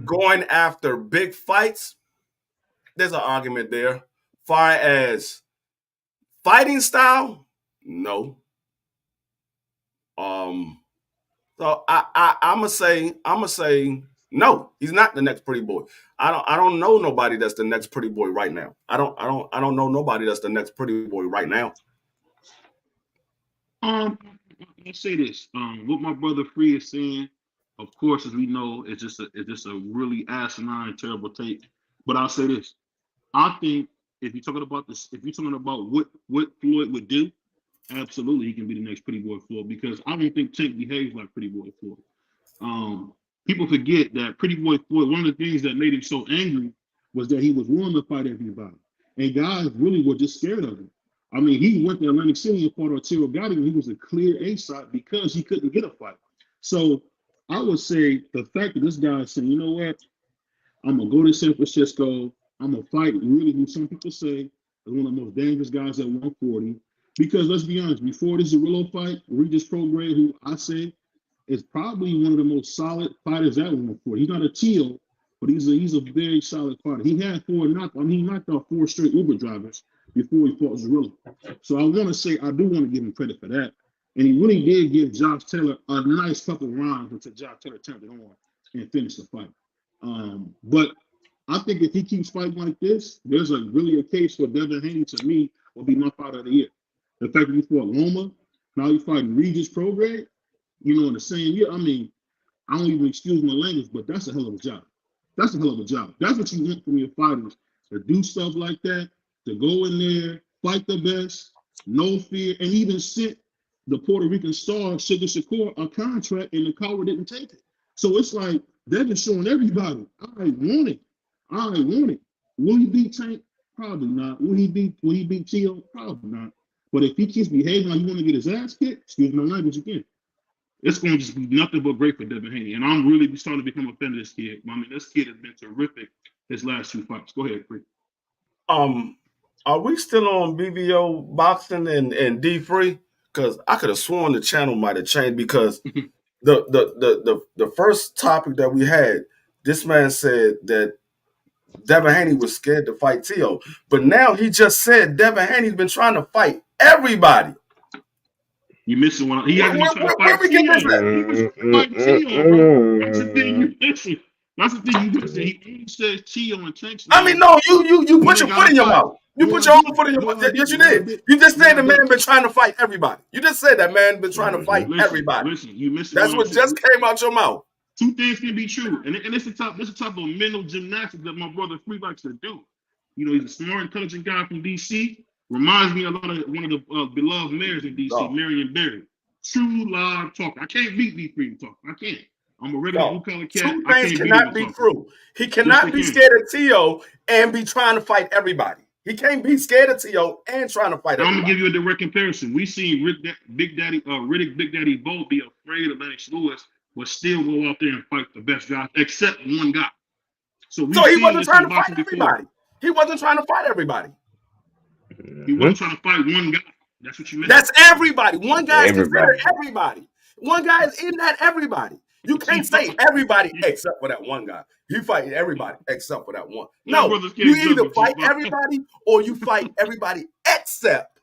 going after big fights, there's an argument there. Far as fighting style, no. So I'ma say no. He's not the next Pretty Boy. I don't know nobody that's the next Pretty Boy right now. I don't know nobody that's the next Pretty Boy right now. I'll say this. What my brother Free is saying, of course, as we know, it's just a really asinine, terrible take. But I'll say this. I think if you're talking about this, if you're talking about what Floyd would do, absolutely he can be the next Pretty Boy Floyd, because I don't think Tank behaves like Pretty Boy Floyd. People forget that Pretty Boy Floyd, one of the things that made him so angry was that he was willing to fight everybody. And guys really were just scared of him. I mean, he went to Atlantic City and fought Arturo Gatti, and he was a clear A-side because he couldn't get a fight. So I would say the fact that this guy is saying, you know what, I'm going to go to San Francisco, I'm going to fight really who some people say is one of the most dangerous guys at 140. Because let's be honest, before this Zerillo fight, Regis Prograis, who I say is probably one of the most solid fighters at 140. He's not a Teal, but he's a very solid fighter. He had he knocked out 4 straight Uber drivers before he fought Zorilla. So I want to say I do want to give him credit for that. And he really did give Josh Taylor a nice couple rounds until Josh Taylor turned it on and finished the fight. But I think if he keeps fighting like this, there's really a case for Devin Haney, to me, will be my fighter of the year. The fact that he fought Loma, now he's fighting Regis Prograde, in the same year. I mean, I don't even excuse my language, but that's a hell of a job. That's a hell of a job. That's what you want from your fighters, to do stuff like that, to go in there, fight the best, no fear, and even sent the Puerto Rican star, Sugar Shakur, a contract, and the Coward didn't take it. So it's like, they're just showing everybody, I want it. I want it. Will he beat Tank? Probably not. Will he beat Tio? Probably not. But if he keeps behaving like he want to get his ass kicked, excuse my language again, it's going to just be nothing but great for Devin Haney. And I'm really starting to become a fan of this kid. I mean, this kid has been terrific his last 2 fights. Go ahead, Chris. Are we still on BBO Boxing and D Free? Because I could have sworn the channel might have changed, because the first topic that we had, this man said that Devin Haney was scared to fight Tio. But now he just said Devin Haney's been trying to fight everybody. You missing one. He hasn't been trying to Where fight we get this at? He was fighting Tio, bro. That's the thing you missing. That's the thing you missing. He only says Tio and Tanks. I mean, no, you put your foot in your mouth. You put your own foot in your mouth. Yes, you did. You just said the man been trying to fight everybody. You just said that man been trying to fight everybody. Listen, you missing. That's what just came out your mouth. 2 things can be true, and it's the type of mental gymnastics that my brother Free likes to do. He's a smart, intelligent guy from DC. Reminds me a lot of one of the beloved mayors in DC, Marion Barry. True live talk. I can't beat D Free talk. I can't. I'm a regular blue collar cat. 2 things cannot be true. He cannot be scared of Tio and be trying to fight everybody. He can't be scared of Tio and trying to fight everybody. I'm gonna give you a direct comparison. We seen Riddick Big Daddy Bo be afraid of Lennox Lewis, but still go out there and fight the best guys, except one guy. So he wasn't trying to fight everybody. He wasn't trying to fight everybody. He wasn't trying to fight one guy. That's what you meant. That's everybody. One guy is considered everybody. One guy is in that everybody. You can't say everybody except for that one guy. You fight everybody except for that one. No, you either fight everybody or you fight everybody except.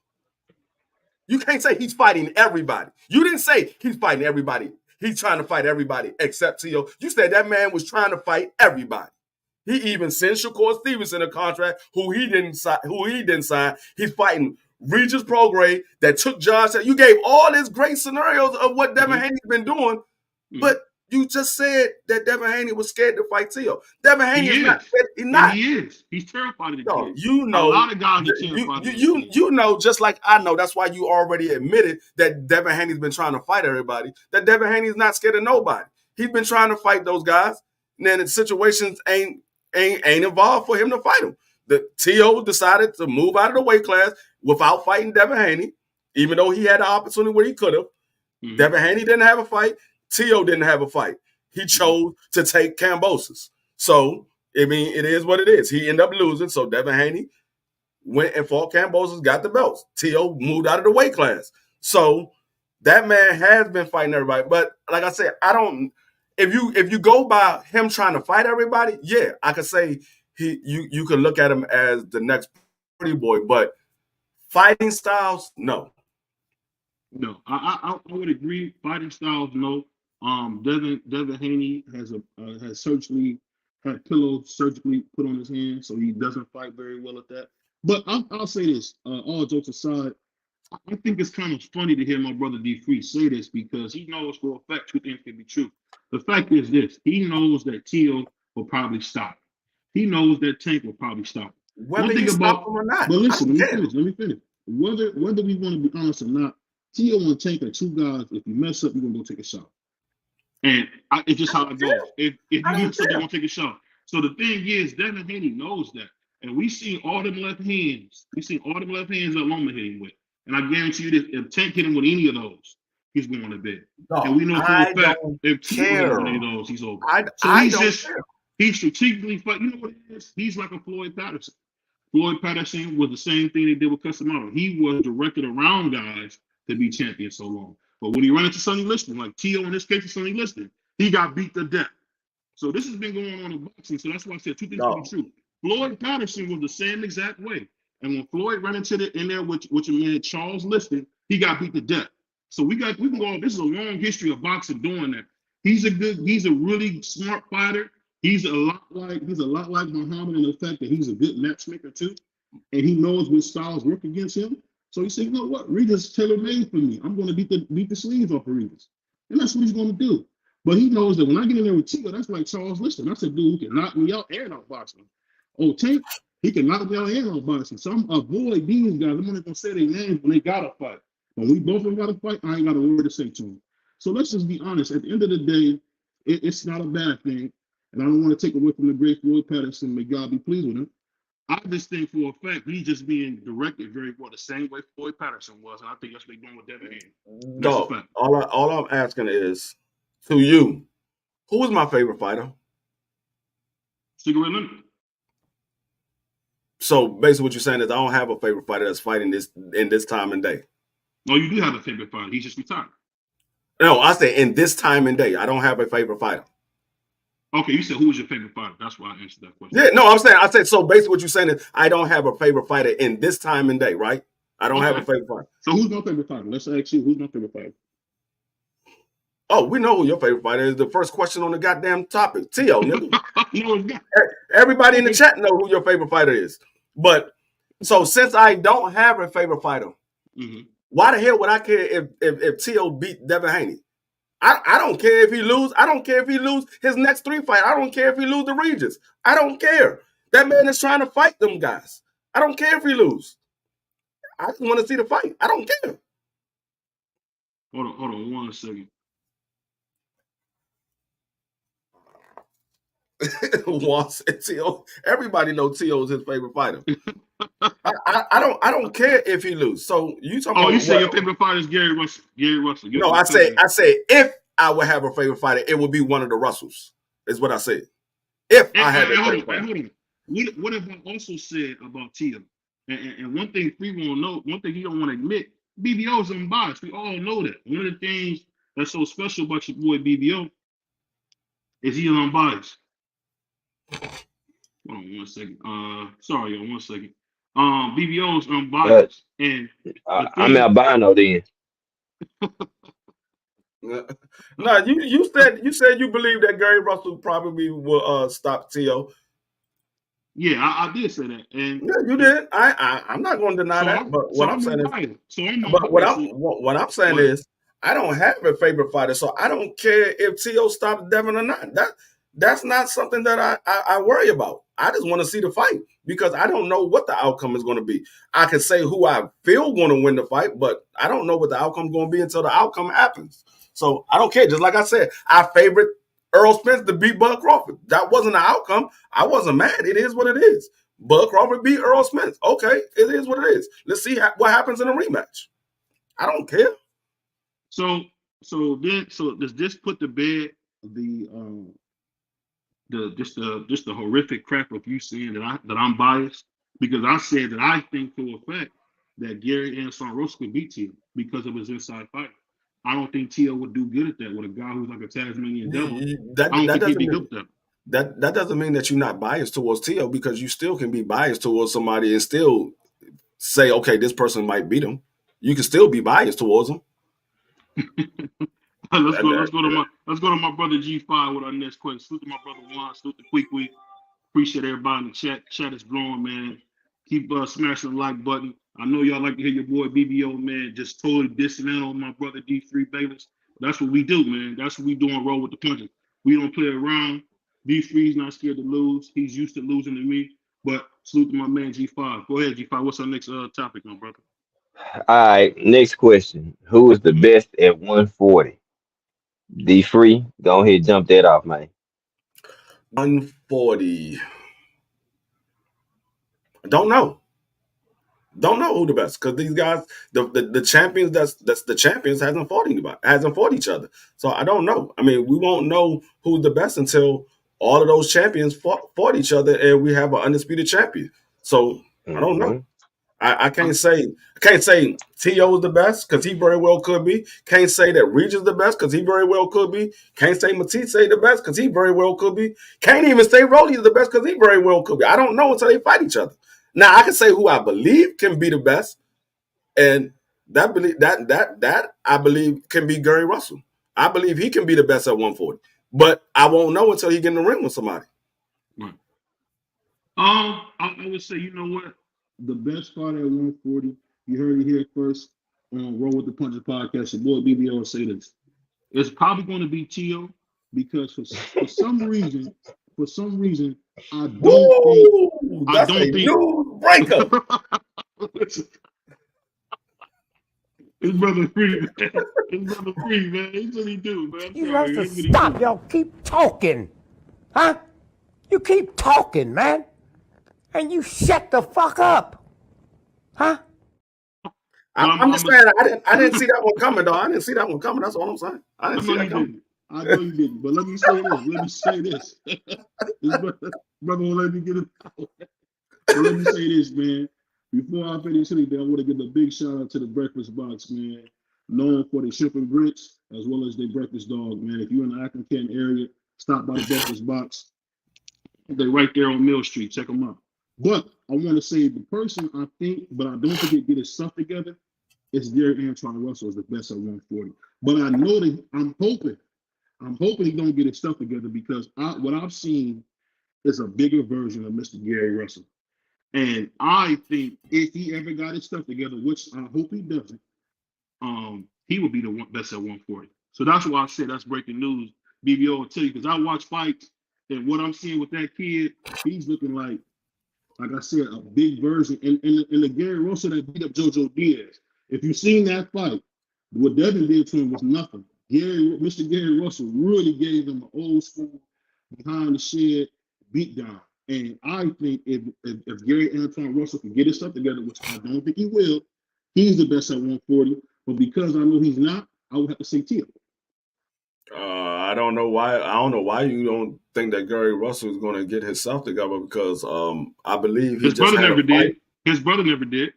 You can't say he's fighting everybody. You didn't say he's fighting everybody. He's trying to fight everybody except Tio. You said that man was trying to fight everybody. He even sent Shakur Stevenson a contract who he didn't sign. He's fighting Regis Prograde that took Josh. You gave all these great scenarios of what Devin Haney's been doing, but you just said that Devin Haney was scared to fight Tio. Devin Haney is not. He's not. He is. He's terrified of the kid. You know, a lot of guys are terrified. You know, just like I know. That's why you already admitted that Devin Haney's been trying to fight everybody. That Devin Haney's not scared of nobody. He's been trying to fight those guys. And then the situations ain't involved for him to fight them. The Tio decided to move out of the weight class without fighting Devin Haney, even though he had the opportunity where he could have. Devin Haney didn't have a fight. Tio didn't have a fight. He chose to take Kambosos. So, I mean, it is what it is. He ended up losing. So Devin Haney went and fought Kambosos, got the belts. Tio moved out of the weight class. So that man has been fighting everybody. But like I said, I don't. If you go by him trying to fight everybody, yeah, I could say you could look at him as the next Pretty Boy. But fighting styles, no. No, I would agree. Fighting styles, no. Devin Haney has surgically had pillows surgically put on his hands, so he doesn't fight very well at that. But I'll say this: all jokes aside, I think it's kind of funny to hear my brother D Free say this, because he knows for a fact 2 things can be true. The fact is this: he knows that Tio will probably stop. He knows that Tank will probably stop. Whether he stop him or not. But listen, let me finish. Whether we want to be honest or not, Tio and Tank are 2 guys. If you mess up, you're gonna go take a shot. And it's just how it goes. If you mess up, you're gonna take a shot. So the thing is, Devin Haney knows that, and we seen all them left hands. We seen all them left hands that Loma hit him with. And I guarantee you this: if Tank hit him with any of those, he's going to bed. No, and we know for a fact if Tio hit him with any of those, he's over. He's strategically fight. You know what it is? He's like a Floyd Patterson. Floyd Patterson was the same thing they did with Customato. He was directed around guys to be champion so long. But when he ran into Sonny Liston, like Tio in this case is Sonny Liston, he got beat to death. So this has been going on in boxing. So that's why I said two things No. can be true. Floyd Patterson was the same exact way. And when Floyd ran into the in there with your man Charles Liston, he got beat to death. So we can go. This is a long history of boxing doing that. He's a really smart fighter. He's a lot like Muhammad in the fact that he's a good matchmaker too, and he knows which styles work against him. So he said, you know what, Regis tailor made for me. I'm going to beat the sleeves off of Regis, and that's what he's going to do. But he knows that when I get in there with Tio, that's like Charles Liston. That's a dude who can knock me out and out boxing. Oh, Tank, he can knock me out and out boxing. So I'm avoid these guys. I'm not going to say their names when they got to fight. When we both of them got to fight, I ain't got a word to say to them. So let's just be honest. At the end of the day, it's not a bad thing. And I don't want to take away from the great Floyd Patterson. May God be pleased with him. I just think for a fact he's just being directed very well the same way Floyd Patterson was. And I think that's what they're doing with Devin Haney. Dog, all I'm asking is, to you, who is my favorite fighter? Cigarette Limit. So basically what you're saying is I don't have a favorite fighter that's fighting in this time and day. No, you do have a favorite fighter. He's just retired. No, I say in this time and day. I don't have a favorite fighter. Okay, you said who was your favorite fighter? That's why I answered that question. Yeah, no, I said so basically what you're saying is I don't have a favorite fighter in this time and day, right? I don't have a favorite fighter. So who's my favorite fighter? Let's ask you, who's my favorite fighter? Oh, we know who your favorite fighter is. The first question on the goddamn topic. Tio, nigga. No, it's not. Everybody in the chat know who your favorite fighter is. But so since I don't have a favorite fighter, why the hell would I care if Tio beat Devin Haney? I don't care if he lose. I don't care if he lose his next 3 fights. I don't care if he lose the Regis. I don't care. That man is trying to fight them guys. I don't care if he lose. I just want to see the fight. I don't care. Hold on 1 second. Tio, everybody knows Tio is his favorite fighter. I don't care if he lose. So you talking? Oh, you say your favorite fighter is Gary Russell? Gary Russell. No, I say if I would have a favorite fighter, it would be one of the Russells. Is what I said. If I had a favorite fighter. Hold on. What have I also said about Tio? And one thing Free won't know, one thing he don't want to admit, BBO is unbiased. We all know that. One of the things that's so special about your boy BBO is he's unbiased. Hold on 1 second. Sorry, y'all, 1 second. BBO is unbiased, and I'm albino then. No, you said you believe that Gary Russell probably will stop Tio. Yeah, I did say that, and yeah, you did. I'm not going to deny that. But what I'm saying is, I don't have a favorite fighter, so I don't care if Tio stops Devin or not. That's not something that I worry about. I just want to see the fight because I don't know what the outcome is going to be. I can say who I feel going to win the fight, but I don't know what the outcome is going to be until the outcome happens. So I don't care. Just like I said, I favorite Earl Spence to beat Bud Crawford. That wasn't the outcome. I wasn't mad. It is what it is. Bud Crawford beat Earl Spence. Okay, it is what it is. Let's see what happens in a rematch. I don't care. So does this put to bed the horrific crap of you saying that I'm biased? Because I said that I think for a fact that Gary and Son Rosa could beat Tio because of his inside fight. I don't think Tio would do good at that with a guy who's like a Tasmanian devil. I don't think he'd be good at that. That doesn't mean that you're not biased towards Tio because you still can be biased towards somebody and still say, okay, this person might beat him. You can still be biased towards him. Let's go to my brother G5 with our next question. Salute to my brother Juan. Salute to Quick. Appreciate everybody in the chat. Chat is growing, man. Keep smashing the like button. I know y'all like to hear your boy BBO, man, just totally dissing out on my brother D3 Bayless. That's what we do, man. That's what we do on Roll with the Punches. We don't play around. D3's not scared to lose. He's used to losing to me. But salute to my man G5. Go ahead, G5. What's our next topic, my brother? All right, next question. Who is the best at 140? D3, go ahead, jump that off, man. 140. Don't know who the best because these guys, the champions, that's the champions hasn't fought each other. So I don't know. I mean, we won't know who's the best until all of those champions fought each other and we have an undisputed champion. So I don't know. I can't say T.O. is the best because he very well could be. Can't say that Regis the best because he very well could be. Can't say Matisse the best because he very well could be. Can't even say Rolly is the best because he very well could be. I don't know until they fight each other. Now I can say who I believe can be the best, and that I believe can be Gary Russell. I believe he can be the best at 140, but I won't know until he get in the ring with somebody. Right. I would say, you know what? The best fight at 140, you heard it here first on Roll with the Punches podcast. Your boy BBO will say this. It's probably going to be Tio because for some reason, I don't think That's a new breakup. His brother free, man. His brother free, man. He's what he do, man. You have to stop. Y'all keep talking. Huh? You keep talking, man. And you shut the fuck up. Huh? I'm just saying, I didn't see that one coming, though. I didn't see that one coming. That's all I'm saying. I didn't see that coming. I know you didn't. But let me say this. His brother won't let me get it out. But let me say this, man. Before I finish anything, I want to give a big shout out to the Breakfast Box, man. Known for their shrimp and grits as well as their breakfast dog, man. If you're in the Akron Canton area, stop by the Breakfast Box. They're right there on Mill Street. Check them out. But I want to say the person I think, but I don't think it get his stuff together, is Gary Antoine Russell is the best at 140. But I know that I'm hoping he don't get his stuff together because what I've seen is a bigger version of Mr. Gary Russell. And I think if he ever got his stuff together, which I hope he doesn't, he would be the best at 140. So that's why I said that's breaking news. BBO will tell you because I watch fights and what I'm seeing with that kid, he's looking like I said, a big version. And the Gary Russell that beat up JoJo Diaz. If you've seen that fight, what Devin did to him was nothing. Mr. Gary Russell really gave him an old school behind the shed beatdown. And I think if Gary Antoine Russell can get his stuff together, which I don't think he will, he's the best at 140. But because I know he's not, I would have to say Tio. I don't know why. I don't know why you don't think that Gary Russell is going to get himself together because I believe his brother never did. His brother never did.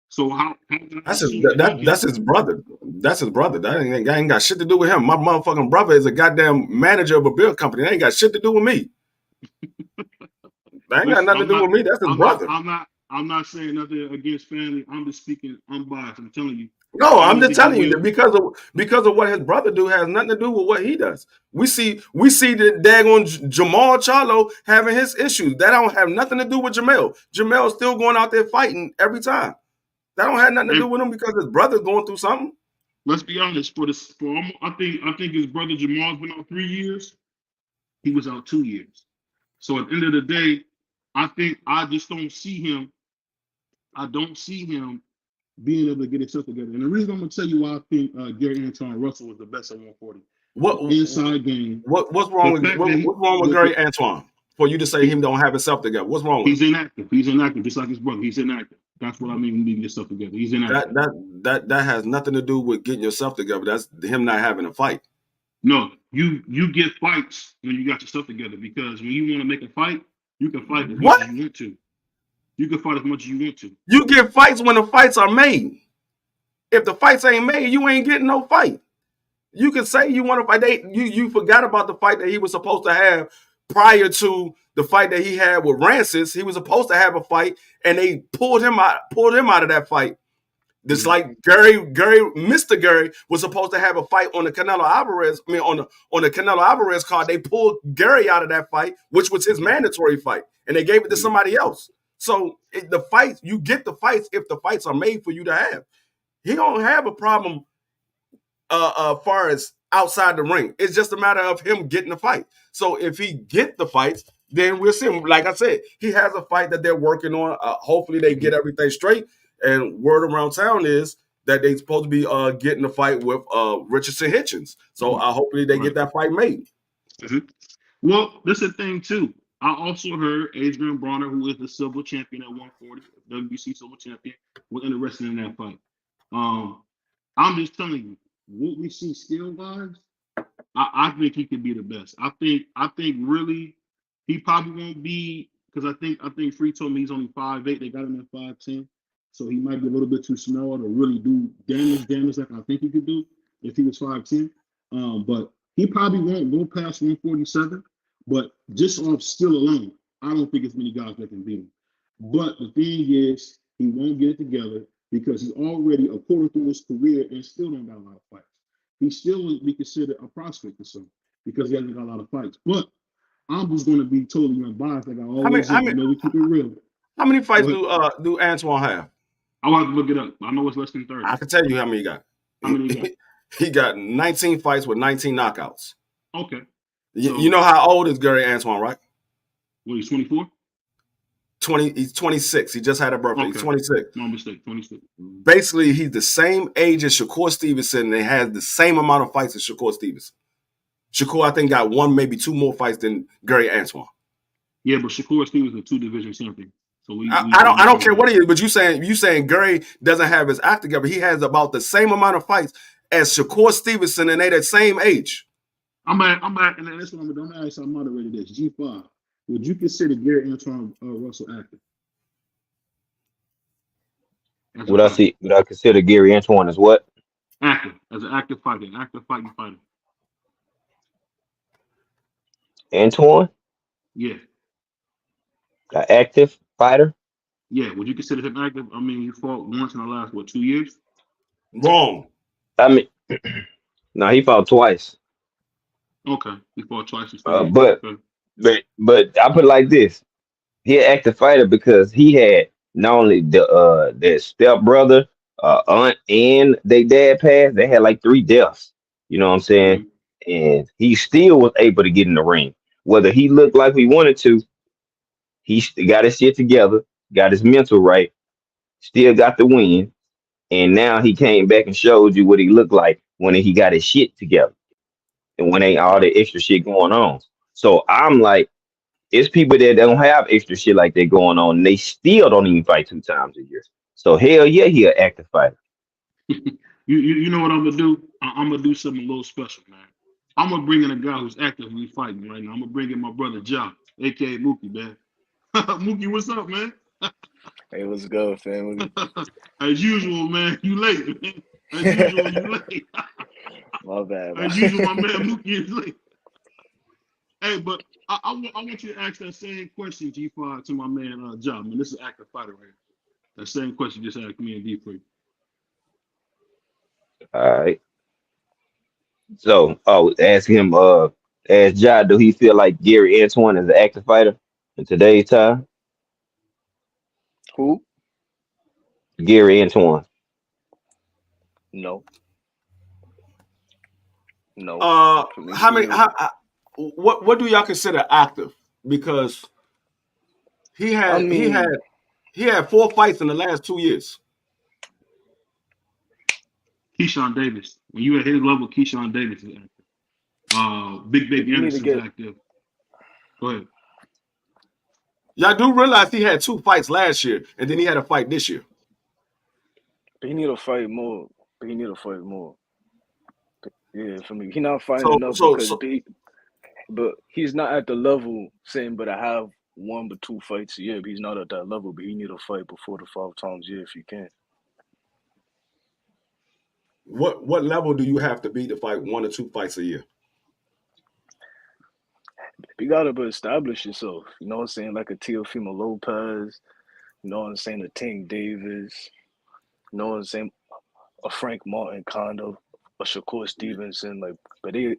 So how that's his brother. That's his brother. That ain't got shit to do with him. My motherfucking brother is a goddamn manager of a beer company. That ain't got shit to do with me. That ain't got nothing to do with me. That's his brother. I'm not saying nothing against family. I'm just speaking unbiased. I'm telling you. No, I'm just telling you that because of what his brother do has nothing to do with what he does. We see the daggone Jamal Charlo having his issues. That don't have nothing to do with Jamel. Jamel's still going out there fighting every time. That don't have nothing to do with him because his brother's going through something. Let's be honest. I think his brother Jamal's been out 3 years. He was out 2 years. So at the end of the day, I just don't see him. I don't see him being able to get himself together. And the reason I'm going to tell you why I think Gary Antoine Russell was the best at 140. What inside game? What's wrong with Gary Antoine for you to say him don't have himself together? What's wrong with him? He's inactive, just like his brother. He's inactive. That's what I mean. Getting yourself together. He's inactive. That has nothing to do with getting yourself together. That's him not having a fight. No, you get fights when you got your stuff together because when you want to make a fight, you can fight as much as you want to. You can fight as much as you want to. You get fights when the fights are made. If the fights ain't made, you ain't getting no fight. You can say you want to fight. You forgot about the fight that he was supposed to have prior to the fight that he had with Rancis. He was supposed to have a fight, and they pulled him out of that fight. Just like Mr. Gary was supposed to have a fight on the Canelo Alvarez. I mean, on the Canelo Alvarez card, they pulled Gary out of that fight, which was his mandatory fight, and they gave it to somebody else. So the fights, you get the fights if the fights are made for you to have. He don't have a problem far as outside the ring. It's just a matter of him getting the fight. So if he get the fights, then we'll see him. Like I said, he has a fight that they're working on. Hopefully they get everything straight. And word around town is that they're supposed to be getting a fight with Richardson Hitchens. So hopefully they get that fight made. Mm-hmm. Well, this is the thing too. I also heard Adrian Bronner, who is the silver champion at 140, WBC silver champion, was interested in that fight. I'm just telling you, what we see skill-wise, I think he could be the best. I think really he probably won't be because I think Free told me he's only 5'8". They got him at 5'10", so he might be a little bit too small to really do damage like I think he could do if he was 5'10". But he probably won't go past 147. But just off skill alone, I don't think there's many guys that can beat him. But the thing is, he won't get it together because he's already a quarter through his career and still don't got a lot of fights. He still would be considered a prospect or something because he hasn't got a lot of fights. But I'm just going to be totally unbiased, like I always do. You know, we keep it real. How many fights do Antoine have? I'll have to look it up. I know it's less than 30. I can tell you how many he got. How many he got? He got 19 fights with 19 knockouts. Okay. You know how old is Gary Antoine, right? Well, he's 24? He's 26. He just had a birthday. Okay. He's 26. No mistake, 26. Basically, he's the same age as Shakur Stevenson and has the same amount of fights as Shakur Stevenson. Shakur, I think, got one, maybe two more fights than Gary Antoine. Yeah, but Shakur Stevenson is a 2-division champion. So I don't care what he is, but you saying Gary doesn't have his act together. He has about the same amount of fights as Shakur Stevenson, and they that same age. I'm at, and that's what I'm going to ask. I moderated this. G5. Would you consider Gary Antoine Russell active? Would I consider Gary Antoine as what? Active, as an active fighter, fighting fighter. Antoine? Yeah. An active fighter? Yeah. Would you consider him active? I mean, he fought once in the last 2 years? Wrong. I mean, no, he fought twice. Okay, he fought twice. But I put it like this: he an active fighter because he had not only their stepbrother, aunt, and their dad passed. They had like 3 deaths. You know what I'm saying? Mm-hmm. And he still was able to get in the ring. Whether he looked like he wanted to, he got his shit together, got his mental right, still got the win, and now he came back and showed you what he looked like when he got his shit together. And when ain't all the extra shit going on. So I'm like, it's people that don't have extra shit like that going on, and they still don't even fight 2 times a year. So hell yeah, he an active fighter. you know what I'm gonna do? I'm gonna do something a little special, man. I'm gonna bring in a guy who's actively fighting right now. I'm gonna bring in my brother Ja, aka Mookie, man. Mookie, what's up, man? Hey, what's good, family? As usual, man. You late, man. As usual, you late. My bad. As usual, my man Mookie is late. Hey, but I want you to ask that same question, G5, to my man Ja. Man, this is an active fighter right here. That same question just asked me and D for you. All right. So, ask him. Ask Ja, do he feel like Gary Antoine is an active fighter in today's time? Who? Gary Antoine. No. How many? What do y'all consider active? Because he had 4 fights in the last 2 years. Keyshawn Davis. When you at his level, Keyshawn Davis is active. Big Anderson is active. Go ahead. Y'all do realize he had 2 fights last year, and then he had a fight this year. But he need to fight more. Yeah, for me, he not fighting enough but he's not at the level saying, but I have 1 or 2 fights a year. But he's not at that level, but he need to fight before the 5 times a year if he can. What level do you have to be to fight 1 or 2 fights a year? You gotta establish yourself. You know what I'm saying? Like a Teofimo Lopez. You know what I'm saying? A Tank Davis. You know what I'm saying? A Frank Martin kind of. A Shakur Stevenson. Like, but they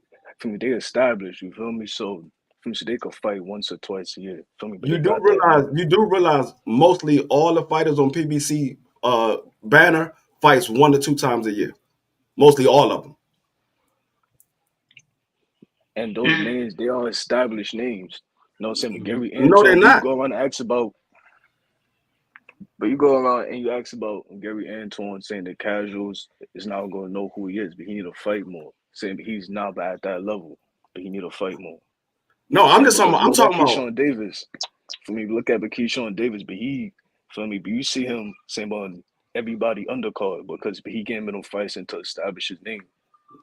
established. You feel me? So they could fight 1 or 2 a year. Feel me? But you do realize mostly all the fighters on PBC banner fights 1 to 2 times a year. Mostly all of them. And those names, they are established names. You know what I'm saying? Gary Antoine, no, they're not. You go around and ask about, but you go around and you ask about Gary Antoine saying the casuals is not going to know who he is, but he need to fight more. Saying he's not at that level, but he need to fight more. No, I'm talking about Keyshawn Davis. For me, look at Keyshawn Davis, but but you see him saying on everybody undercard because he getting in them fights and to establish his name.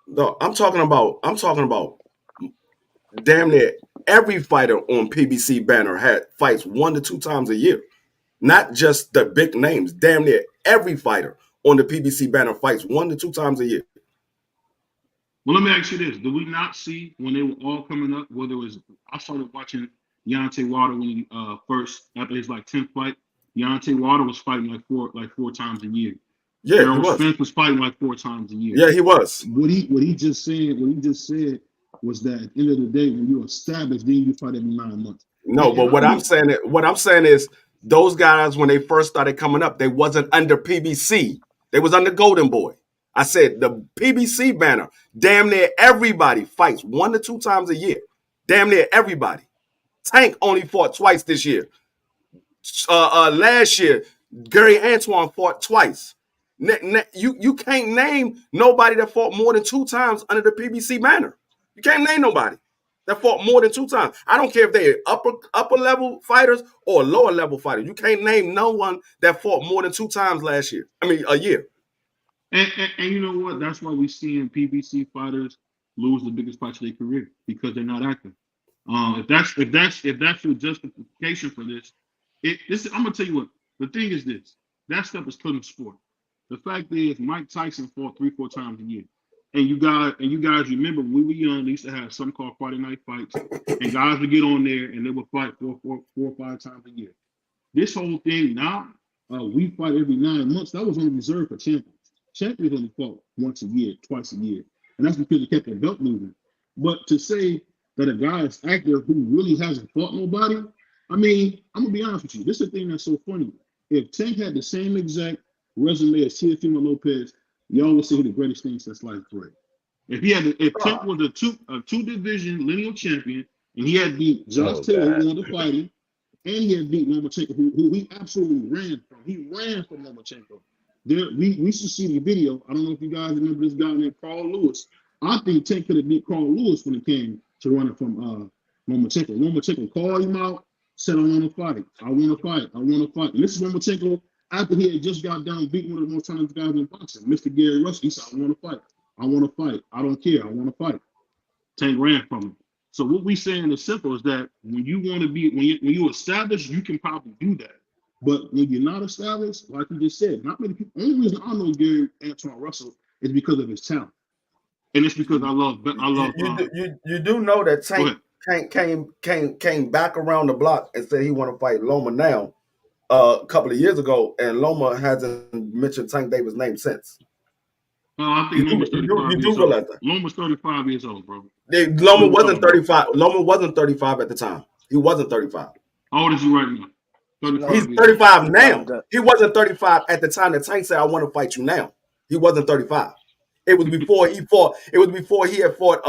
No, I'm talking about damn near every fighter on PBC banner had fights 1 to 2 times a year. Not just the big names. Damn near every fighter on the PBC banner fights 1 to 2 times a year. Well, let me ask you this. Do we not see when they were all coming up, whether it was, I started watching Deontay Wilder when he first, after his like 10th fight, Deontay Wilder was fighting like four times a year. Yeah, he Errol was. Spence was fighting like 4 times a year. Yeah, he was. What he just said was that at the end of the day, when you're established, then you fight every 9 months. No, but what I'm saying is those guys, when they first started coming up, they wasn't under PBC. They was under Golden Boy. I said the PBC banner, damn near everybody fights 1 to 2 times a year. Damn near everybody. Tank only fought twice this year. Last year, Gary Antoine fought twice. You can't name nobody that fought more than 2 times under the PBC banner. You can't name nobody that fought more than 2 times. I don't care if they're upper level fighters or lower level fighters. You can't name no one that fought more than 2 times last year. I mean, a year. And you know what? That's why we're seeing PBC fighters lose the biggest fights of their career because they're not active. If that's your justification for this, I'm gonna tell you what. The thing is this: that stuff is put in sport. The fact is, Mike Tyson fought 3-4 times a year, and you guys remember when we were young, they used to have something called Friday night fights, and guys would get on there and they would fight 4 or 5 times a year. This whole thing now, we fight every 9 months. That was only reserved for champions. Champions only fought once a year, twice a year, and that's because they kept their belt moving. But to say that a guy is active who really hasn't fought nobody, I mean, I'm gonna be honest with you. This is the thing that's so funny. If Tank had the same exact resume as Teofimo Lopez, y'all would say he's the greatest thing since sliced bread. If Tank was a two division lineal champion and he had beat Josh Taylor, who won the fighting, and he had beat Lomachenko, who he absolutely ran from. He ran from Lomachenko. We should see the video. I don't know if you guys remember this guy named Carl Lewis. I think Tank could have beat Carl Lewis when it came to running from Lomachenko. Lomachenko called him out, said, I want to fight. I want to fight. I want to fight. And this is Lomachenko after he had just got down beating one of the most talented guys in boxing, Mr. Gary Russell. He said, I want to fight. I want to fight. I don't care. I want to fight. Tank ran from him. So what we saying is simple is that when you want to be, when you establish, you can probably do that. But when you're not established, like you just said, not many people. Only reason I know Gary Antoine Russell is because of his talent, and it's because I love. You do know that Tank came back around the block and said he want to fight Loma now. A couple of years ago, and Loma hasn't mentioned Tank Davis' name since. I think Loma's 35 years old. Loma's 35 years old, bro. Loma wasn't 35. Loma wasn't 35 at the time. He wasn't 35. How old is he right now? He's 35 now. He wasn't 35 at the time that Tank said, I want to fight you now. He wasn't 35. It was before he fought. It was before he had fought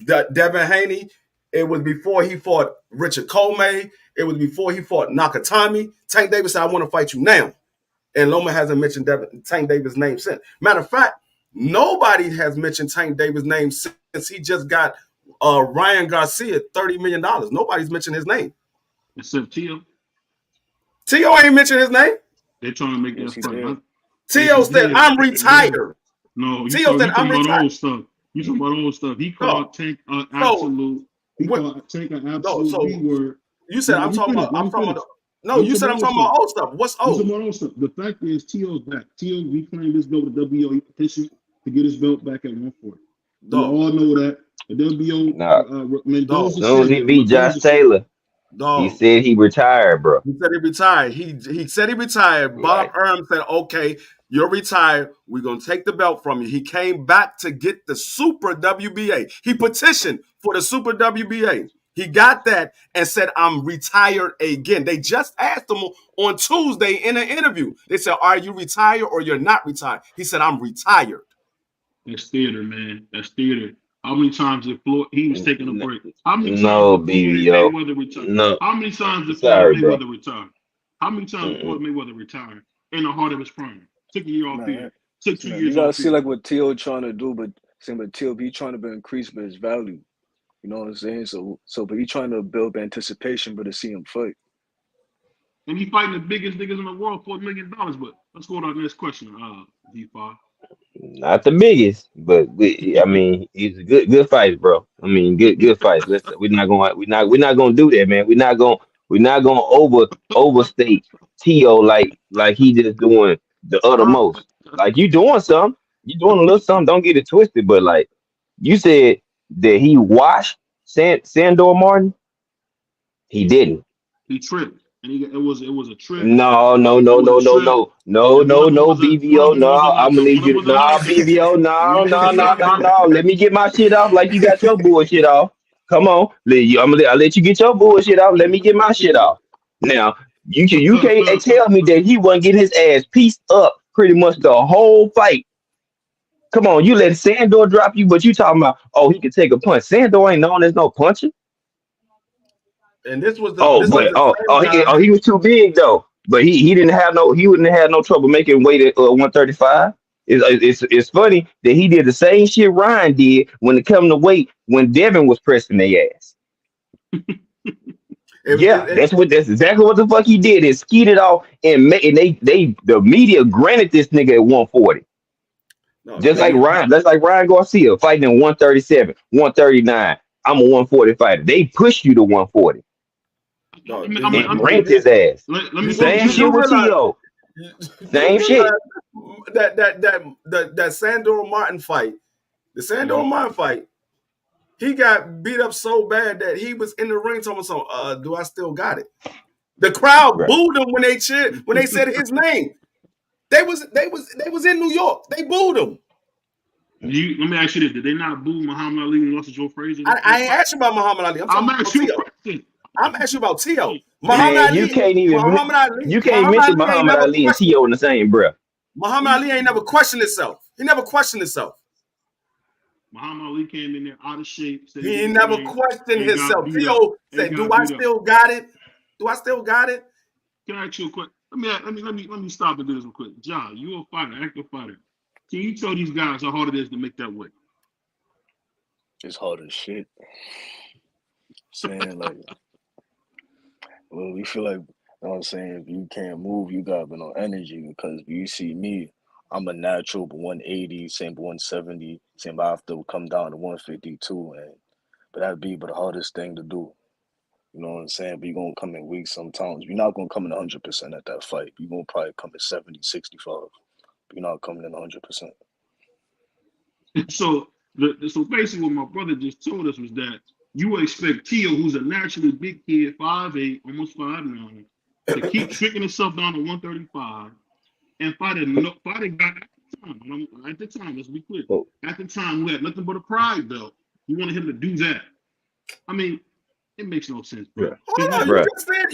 Devin Haney. It was before he fought Richard Comey. It was before he fought Nakatami. Tank Davis said, I want to fight you now. And Loma hasn't mentioned Tank Davis' name since. Matter of fact, nobody has mentioned Tank Davis' name since he just got Ryan Garcia $30 million. Nobody's mentioned his name. Except Tio. Tio ain't mentioned his name. They're trying to make that fight. Tio said, I'm retired. No, Tio said, I'm retired. Old stuff. You talking about old stuff. He called Tank absolute. He called Tank an absolute B-word. You said I'm talking about. No, you said I'm talking about old stuff. What's old? Talking about old stuff. The fact is, Tio's back. Tio reclaimed his belt with the WBO. He petitioned to get his belt back at 140. We all know that. The WBO. No, he beat Josh Taylor. He said he retired, bro. He said he retired. He said he retired. Bob Earl said, okay, you're retired. We're going to take the belt from you. He came back to get the Super WBA. He petitioned for the Super WBA. He got that and said, I'm retired again. They just asked him on Tuesday in an interview. They said, are you retired or you're not retired? He said, I'm retired. That's theater, man. That's theater. How many times did Floyd, he was taking a break? How many times Mayweather retired? No. How many times did Floyd Mayweather retire? How many times did Floyd Mayweather retire in the heart of his prime? Took a year off here. Took 2 years off. You gotta see like what Tio trying to do, but Tio he trying to increase his value. You know what I'm saying? So but he trying to build anticipation, but to see him fight. And he fighting the biggest niggas in the world for $1 million. But let's go to our next question, D5. Not the biggest, but I mean, he's a good fights, bro. I mean, good fights. We're not gonna do that, man. We're not gonna overstate T.O. like he just doing the uttermost. Like you doing something, you doing a little something. Don't get it twisted, but like you said that he washed Sandor Martin. He didn't. He tripped, and it was a trip. No, no, It no, was no, a no, trip, no, no, and one no, of them no, was one of BVO. them No, was a I'm gonna lethal. need One of you them to was a no, lethal. BVO. No, no, no, no, no. Let me get my shit off like you got your bullshit off. Come on, I'll let you get your bullshit off. Let me get my shit off. Now you can't tell me that he wasn't getting his ass pieced up pretty much the whole fight. Come on, you let Sandor drop you, but you talking about he can take a punch. Sandor ain't known as no puncher. And this was Oh, but the same guy. he was too big though. But he didn't have he wouldn't have had no trouble making weight at 135. It's funny that he did the same shit Ryan did when it come to weight when Devin was pressing their ass. Yeah, that's exactly what the fuck he did. Is skeeted off and the media granted this nigga at 140. No, Just like Ryan, that's like Ryan Garcia fighting in 137, 139. I'm a 140 fighter. They push you to 140 no, and ranked his ass. Let me Same you shit do with realize T.O. you Same shit. realize that Sandor Martin fight, the Sandor Martin fight, he got beat up so bad that he was in the ring talking so do I still got it? The crowd Right. booed him when they cheered when they said his name. They was in New York. They booed him. let me ask you this: did they not boo Muhammad Ali and lost to Joe Frazier? I ain't asked you about Muhammad Ali. I'm I'm talking about asking you a T.O. question. I'm asking you about T.O. Man, you can't mention Ain't Muhammad never Ali and questioned. T.O. in the same breath. Muhammad Ali ain't never questioned himself. He never questioned himself. Muhammad Ali came in there out of shape. Said He he never trained, questioned and got himself. beat up. T.O. And said, "Do got I beat up. still got it? Do I still got it?" Can I ask you a question? Let me stop and do this real quick. John, you a fighter, active fighter. Can you tell these guys how hard it is to make that weight? It's hard as shit. Saying like, well, we feel like, you know what I'm saying, if you can't move, you got no energy. Because if you see me, I'm a natural, but 180, same 170, same. I have to come down to 152, but that'd be the hardest thing to do. You know what I'm saying? But you're going to come in weak sometimes. You're not going to come in 100% at that fight. You're going to probably come in 70, 65. But you're not coming in 100%. So basically what my brother just told us was that you would expect Tio, who's a naturally big kid, 5'8", almost 5'9", to keep tricking himself down to 135 and fight a guy at the time, let's be clear. At the time, who had nothing but a pride belt. You wanted him to do that. I mean, it makes no sense, bro. Hold on, you just said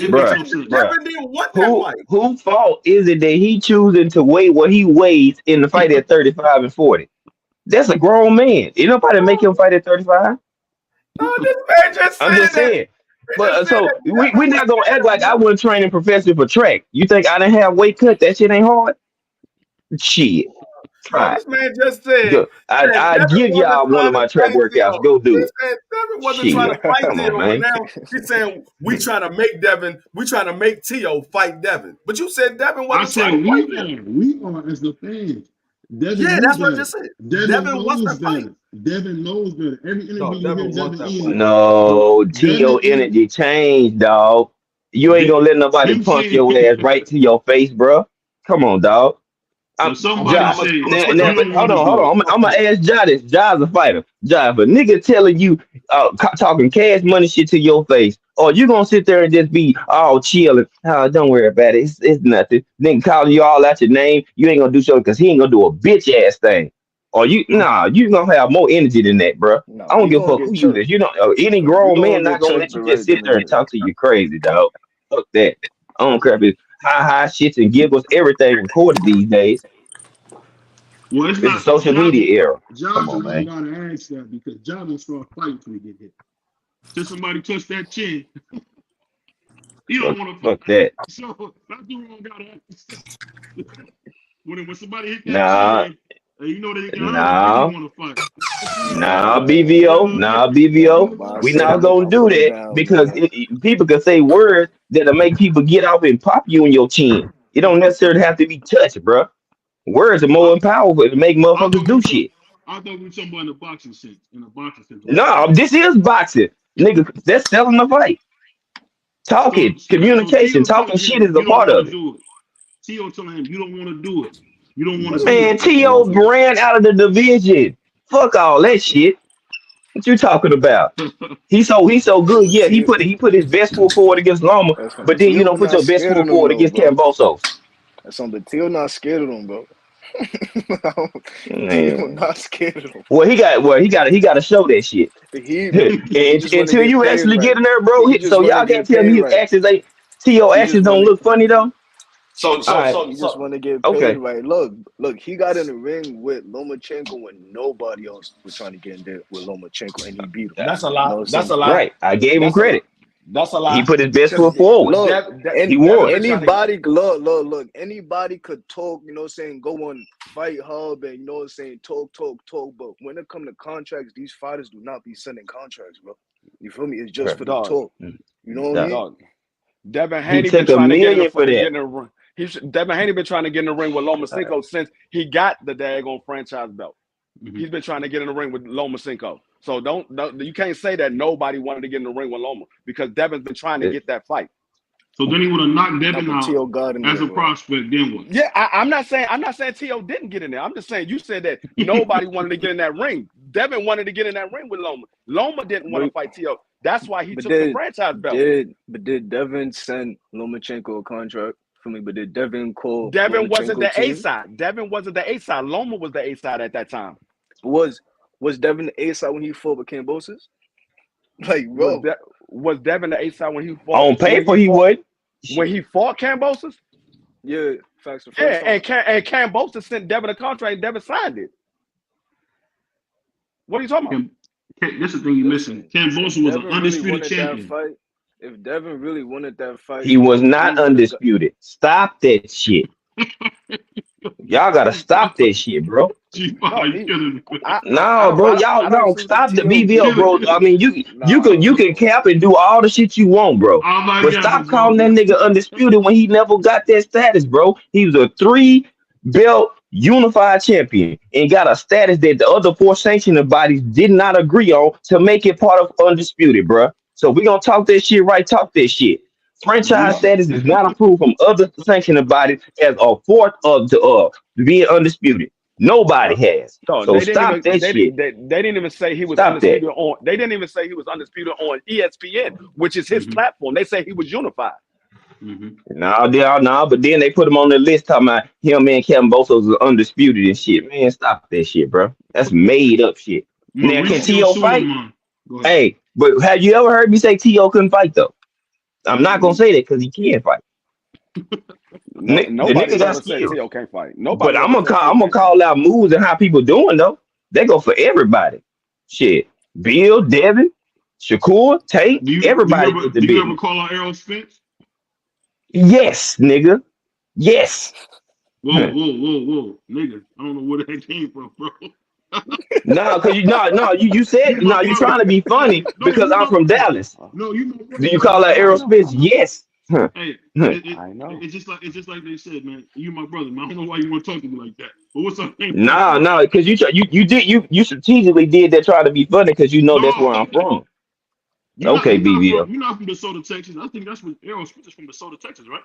Devin didn't want that fight. Who fault is it that he choosing to weigh what he weighs in the fight at 35 and 40? That's a grown man. Ain't nobody make him fight at 35. No, this man just said I'm just saying. But so we're not gonna act like I wasn't training professor for track. You think I didn't have weight cut? That shit ain't hard. Shit. No, this man just said I give y'all one of my track workouts. Go do it. Devin wasn't trying to fight Come on, T.O., man. but now he's saying we trying to make T.O. fight Devin. But you said Devin wasn't trying to fight him. We are as the fans. Devin that's knows what I better. just said. Devin wants knows that fight. better. Devin knows better. Every interview you Devin hear wants Devin that in. fight. No, T.O. energy changed, dog. You ain't gonna let nobody punch your ass right to your face, bro. Come on, dog. So somebody say, hold on. I'm gonna ask Ja this. Ja's a fighter. Ja, if a nigga telling you talking cash money shit to your face, or you gonna sit there and just be all chill and don't worry about it. It's nothing. Then calling you all out your name, you ain't gonna do so because he ain't gonna do a bitch ass thing. Or you gonna have more energy than that, bro. Nah, I don't you give a gonna fuck get who you checked. is. You know, any You grown gonna man not get gonna checked let the you just right sit there and minute. talk to you crazy, dog. Fuck that. I don't care if it's high shits and giggles, everything recorded these days. well, it's It's a not social media era. Come John's the on, one you man. gotta ask that because John will start fighting till he get hit. Till somebody touch that chin, he don't want to Fuck fight. that. So that's the one gotta ask. When somebody hit that Nah, chin, you know they can really nah, want to fight. BVO. But I We said not gonna I do put that down, because man. people can say words that'll make people get off and pop you in your chin. It don't necessarily have to be touched, bro. Words are more powerful to make I motherfuckers thought do we shit. I thought we were talking about in the boxing sense. In the boxing sense. No, this is boxing, nigga. That's selling the fight. Talking, So communication, Tio talking telling shit him is a you don't part want of to it. do it. Tio telling him you don't want to do it. You don't want to do Man, it. T.O. ran out of the division. Fuck all that shit. What you talking about? He's so Yeah, good. but Yeah, he put his best foot forward against Loma, that's fine. but then you Teal don't put not your best scared foot of them forward though, against bro. Cambosos. That's something. Teal not scared of them, bro. Teal Man. not scared of them. Well, he got to show that shit. He just want to Until get you paid actually right. get in there, bro. He just So want to y'all can't get tell paid me his right. actions ain't T.O. He actions just don't want look to. funny though. So All right, He just want to get paid okay. right. Look. He got in the ring with Lomachenko when nobody else was trying to get in there with Lomachenko, and he beat him. that's a You lie. know what I'm That's a saying? lie. Right. I gave him That's a lie. credit. That's a He lie. put his best Because foot forward. Look, He and won. anybody, look. Anybody could talk. You know what I'm saying? Go on Fight Hub and you know what I'm saying? Talk. But when it come to contracts, these fighters do not be sending contracts, bro. You feel me? It's just for the Dog, talk. You know what I mean? dog. Devin He Haney been took a trying to get in million for the that. ring. Devin Haney been trying to get in the ring with Lomachenko since he got the daggone franchise belt. He's been trying to get in the ring with Lomachenko. So don't you can't say that nobody wanted to get in the ring with Loma because Devin's been trying to get that fight. So then he would have knocked Devin out T.O. got in as there, a bro. prospect. Then what? Yeah, I'm not saying T.O. didn't get in there. I'm just saying you said that nobody wanted to get in that ring. Devin wanted to get in that ring with Loma. Loma didn't want to fight T.O. That's why he took the franchise belt. Did Devin send Lomachenko a contract for me? But did Devin call? Devin Lomachenko wasn't the team? A side. Devin wasn't the A side. Loma was the A side at that time. Was Devin the A side when he fought with Cambosis? Like, bro, was Devin the A side when he fought? On paper, he would. When he fought Cambosis? Yeah, facts. Yeah, and Cambosis sent Devin a contract and Devin signed it. What are you talking about? This is the thing you're missing. Cambosis was an undisputed champion. If Devin really wanted that fight, He was not undisputed. Stop that shit. Y'all gotta stop that shit, bro. No, bro, y'all don't stop the BBL, bro. I mean, you can cap and do all the shit you want, bro. But stop calling that nigga undisputed when he never got that status, bro. He was a 3-belt unified champion and got a status that the other 4 sanctioning bodies did not agree on to make it part of undisputed, bro. So we gonna talk that shit, right? Talk that shit. Franchise status is not approved from other sanctioning bodies as a fourth of the being undisputed. Nobody has. So stop that shit. They didn't even say he was undisputed on. They didn't even say he was undisputed on ESPN, which is his platform. They say he was unified. No, but then they put him on the list talking about him and Kevin Bosos are undisputed and shit. Man, stop that shit, bro. That's made up shit. Now, can T.O. fight? Hey, but have you ever heard me say T.O. couldn't fight, though? I'm not going to say that because he can't fight. Nobody ever said T.O. can't fight. Nobody. But I'm gonna call out moves and how people doing, though. They go for everybody. Shit. Bill, Devin, Shakur, Tate, everybody. Do you ever call out Errol Spence? Yes, nigga. Yes. Whoa, nigga. I don't know where that came from, bro. No, because you said you're trying to be funny because I'm from Dallas. No, you know. Do you call that Errol Spence? Yes. Hey, I know. It's just like they said, man. You my brother, man. I don't know why you want to talk to me like that. But what's up? No, because you strategically did that trying to be funny because you know that's where I'm from. Okay, BBL. You're not from DeSoto, Texas. I think that's what Errol Spence is from DeSoto, Texas, right?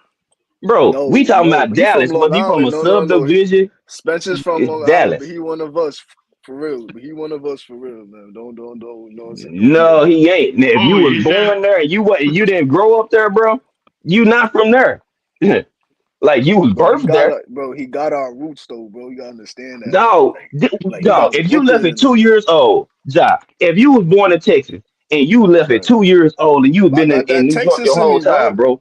Bro, we talking about Dallas, but he from a subdivision. Spencer's from Long Island, but he one of us for real. Man. Don't. No, he ain't. Now, if you was born there and you didn't grow up there, bro, you not from there. Like you was birthed there. Bro, he got our roots though, bro. You gotta understand that. No, if you left at 2 years old, if you was born in Texas and you left at 2 years old and you've been in New York your whole time, bro,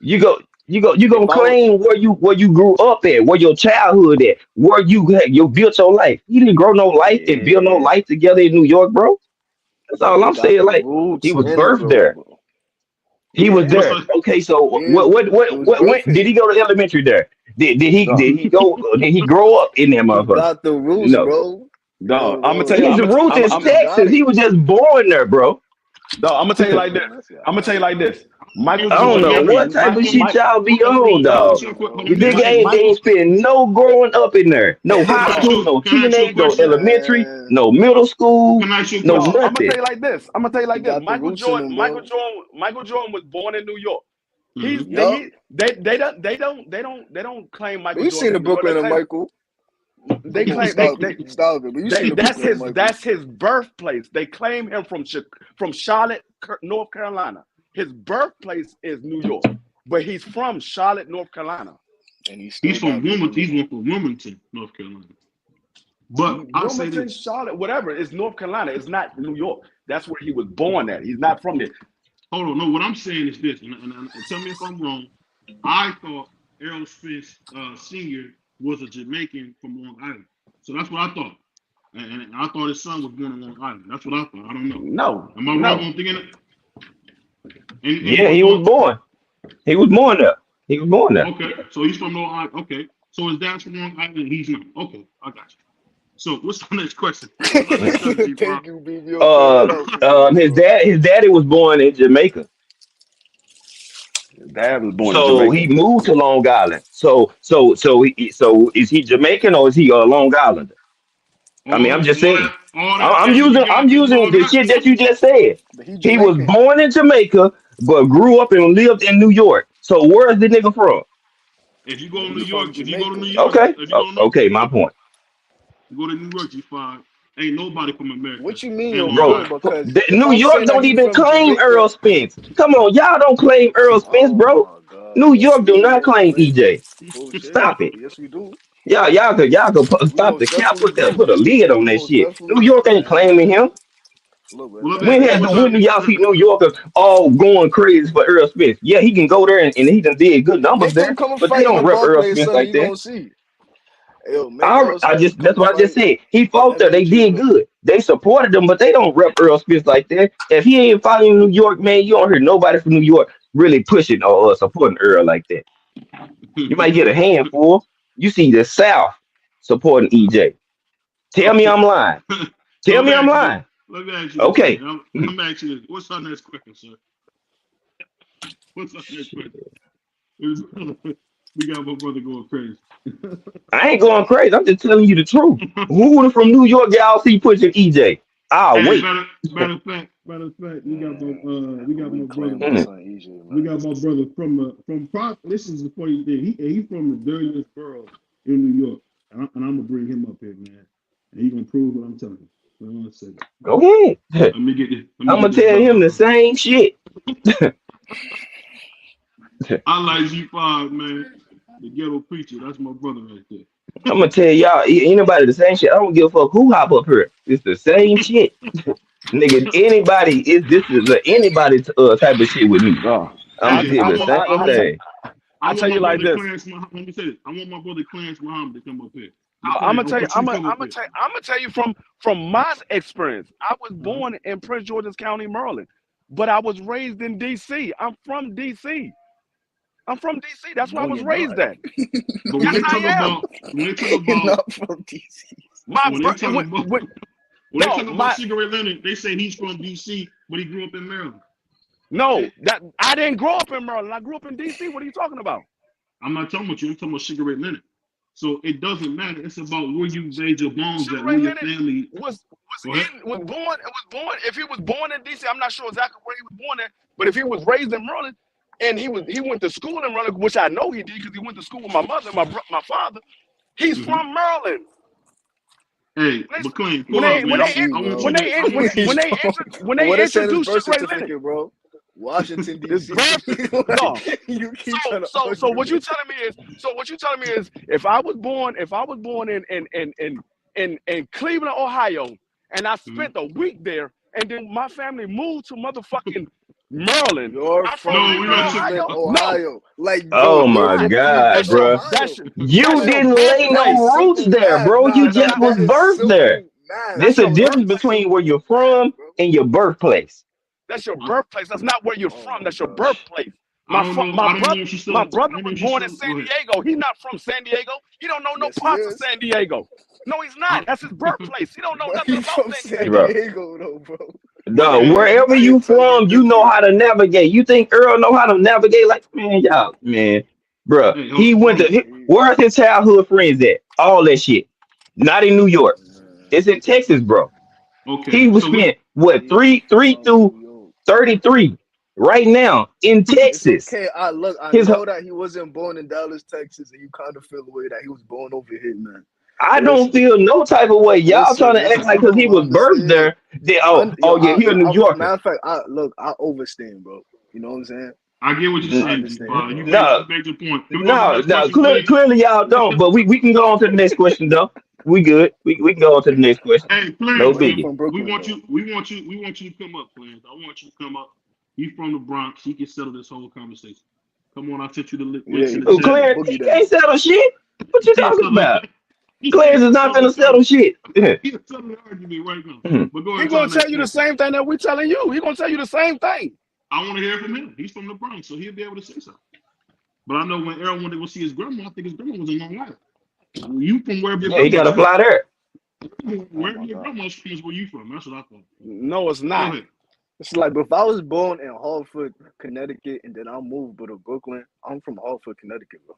you gonna claim where you grew up at, where your childhood at, where you built your life. You didn't grow no life and build no life together in New York, bro. That's all I'm saying. Like he was birthed there. He was there. Okay, so what when did he go to elementary there? Did he go? Did he grow up in that motherfucker? Got the roots, bro. No, I'm gonna tell you. His roots is Texas. He was just born there, bro. No, I'm gonna tell you like this. Michael I don't know Jordan. what type of shit Mike, y'all be Hold on, on, dog. hold on. You Let me nigga ask you a ain't, they question. ain't spend no growing up in there. No Can I high ask school, you? no Can I ask you a teenage, no question? elementary, Man, no middle school, Can I ask you a no no, question? I'm gonna tell nothing. you like this. he got the roots in him, bro. Michael Jordan was born in New York. He's Mm-hmm. Yup. they don't claim But Michael you Jordan seen the from New York. Brooklyn and Michael. They He claim styled it, but you seen the Brooklyn and Michael. that's his birthplace. They claim him from Charlotte, North Carolina. His birthplace is New York, but he's from Charlotte, North Carolina. And he still He's from got Brooklyn Wilmington. He's in him. from Wilmington, North Carolina. But I say Wilmington, this. Charlotte, whatever. It's North Carolina. It's not New York. That's where he was born at. He's not from there. Hold on. No, what I'm saying is this, and tell me if I'm wrong. I thought Errol Spence Sr. was a Jamaican from Long Island. So that's what I thought. And I thought his son was born on Long Island. That's what I thought. I don't know. No, Am I wrong on thinking it? Yeah, he was born. He was born there. He was born there. Okay, so he's from Long Island. Okay, so his dad's from Long Island. He's not. Okay, I got you. So what's the next question? Thank you, BBO. His daddy was born in Jamaica. his dad was born in So he Jamaica. moved to Long Island. So is he Jamaican or is he a Long Islander? I mean, I'm just saying. All that I'm using the shit that you just said. But he He was Jamaican. born in Jamaica, but grew up and lived in New York. So where's the nigga from? If you go to He's New York, from if you go to New Jamaica. York, Okay. if you go to New Okay, my point. you go to New York, you find ain't nobody from America. What you mean, in yo, Long Bro, bro? Island. Because if New I'm York saying that don't he even from claim Jamaica, Earl Spence. Come on, y'all don't claim Earl Spence, oh bro. my God, New yes York do we not do, claim man. EJ. Bullshit. Stop it. Yes, we do. Y'all could We stop the most cap. definitely do. Put a lid on We that most shit. definitely, New York ain't man. claiming him. Look, Well, man. When do y'all see New Yorkers all going crazy for Earl Spence? Yeah, he can go there and he done did good numbers Make him there, come and but they fight in the don't rep Earl Barclays Spence Center. like You that. gonna see. Yo, make Earl Spence come That's and what I just fight said. He in fought there. They MSG did with him. good. They supported him, but they don't rep Earl Spence like that. If he ain't fighting in New York, man, you don't hear nobody from New York really pushing or supporting Earl like that. You might get a handful. You see the South supporting EJ. Tell me Okay. I'm lying. So Tell me I'm lying. let me ask you this, Okay. man. I'm asking you this. What's our next question, sir? What's our next question? We got my brother going crazy. I ain't going crazy. I'm just telling you the truth. Who from New York y'all see pushing EJ? I'll Hey, wait. matter of fact, Man, we got my we brother. claim my son EJ, We man. got my brother from this is the funny thing. He from the dirtiest borough in New York, and I'm gonna bring him up here, man, and he gonna prove what I'm telling you. Hold on a second. Go ahead. Let me get I'm gonna this tell him brother. the same shit. I like G5, man. The ghetto preacher. That's my brother right there. I'm gonna tell y'all, anybody the same shit. I don't give a fuck who hop up here. It's the same shit, nigga. Anybody is this is anybody type of shit with me. Oh, I'm gonna Hey, tell you the same thing. I I want tell my you like brother this. Clarence Muhammad. Let me say this. I want my brother Clarence Muhammad to come up here. I'm gonna tell you. But you come up here. I'm gonna tell you from my experience. I was Uh-huh. born in Prince George's County, Maryland, but I was raised in D.C. I'm from D.C. That's where I No, was you're not. raised at. But Yes, I am. when they talk You're about not from DC. My when they birth. talk about when they No, talk about Cigarette Leonard, they say he's from DC, but he grew up in Maryland. that I didn't grow up in Maryland. I grew up in D.C. What are you talking about? I'm not talking about you. I'm talking about Cigarette Leonard. So it doesn't matter. It's about where you made your bones at, Sugar where Ray your Leonard family. was Go ahead. born. If he was born in D.C., I'm not sure exactly where he was born at, but if he was raised in Maryland and he went to school in Maryland, which I know he did because he went to school with my mother, my father. He's Mm-hmm. from Maryland. Hey, McLean, When pull they up, when man. they DC, I want bro. you to. I want you. when What they it said in his introduced birth Sugar Ray Leonard, certificate, bro. Washington his DC. birth, no. You keep trying to So argue what you this. telling me is if I was born in Cleveland, Ohio, and I Mhm. spent a week there, and then my family moved to motherfucking Maryland. You're I'm from from No, we're Cleveland, not. Cleveland, Ohio. No, Ohio. Like Oh you're my from god, Cleveland, that's your bro. Ohio. that's your You that's Like your didn't lay that is no birthplace. roots simple there, math. bro. You Nah, That's just not was that is birthed there. simple math. There's that's a your Like difference birthplace. between where you're math, from bro. and your birthplace. That's your birthplace. That's not where you're Oh from. my That's your gosh. birthplace. I don't know. I don't know if she's still. My brother I don't know was if she's born in still. San Go ahead. Diego. He's not from San Diego. He don't know no Yes, he parts of is. San Diego. No, he's not. That's his birthplace. He don't know Bro, nothing he about from San San Diego. Diego, though, bro. No, Okay. wherever you from, you know how to navigate. You think Earl know how to navigate? Like, man, y'all, man, bruh. Hey, He went hold on. to where's his childhood friends at? All that shit. Not in New York. It's in Texas, bro. Okay. He was So we. spent what He three from through New York. 33 right now in It's Texas. okay. I His know that he wasn't born in Dallas, Texas, and you kind of feel the way that he was born over here, man. I But don't listen, feel no type of way. Y'all trying to act like because he bro, was birthed understand. there. Then, oh yeah, he a New Yorker. Matter of fact, I overstand, bro. You know what I'm saying? I get what you're N- I saying, understand, you bro. No, made your point. Can we go to the no, next no. question, please? Clearly y'all don't. But we can go on to the next question though. We good. We can go on to the next question. Hey, No Plans, But he biggie. from we Brooklyn, want though. you. We want you to come up, Plans. I want you to come up. You from the Bronx? He can settle this whole conversation. Come on, I sent you the Yeah, links in he the Oh, from chat. the Clarence, he boogie can't down. settle shit. What He you can't talking settle. about? He Clarence can't is not settle gonna the settle conversation. shit. He can settle the argument right now. Mhm. But go He ahead to the gonna tell next you the question. same thing that we telling you. He gonna tell you the same thing. I want to hear from him. He's from the Bronx, so he'll be able to say something. But I know when Errol wanted to go see his grandma, I think his grandma was in Long Island. You from wherever your Yeah, he grandma's gotta from? fly there. Oh Wherever my your God. grandma's from is where you from. That's what I thought. No, it's Go not. ahead. It's like if I was born in Hartford, Connecticut, and then I moved to Brooklyn, I'm from Hartford, Connecticut, bro.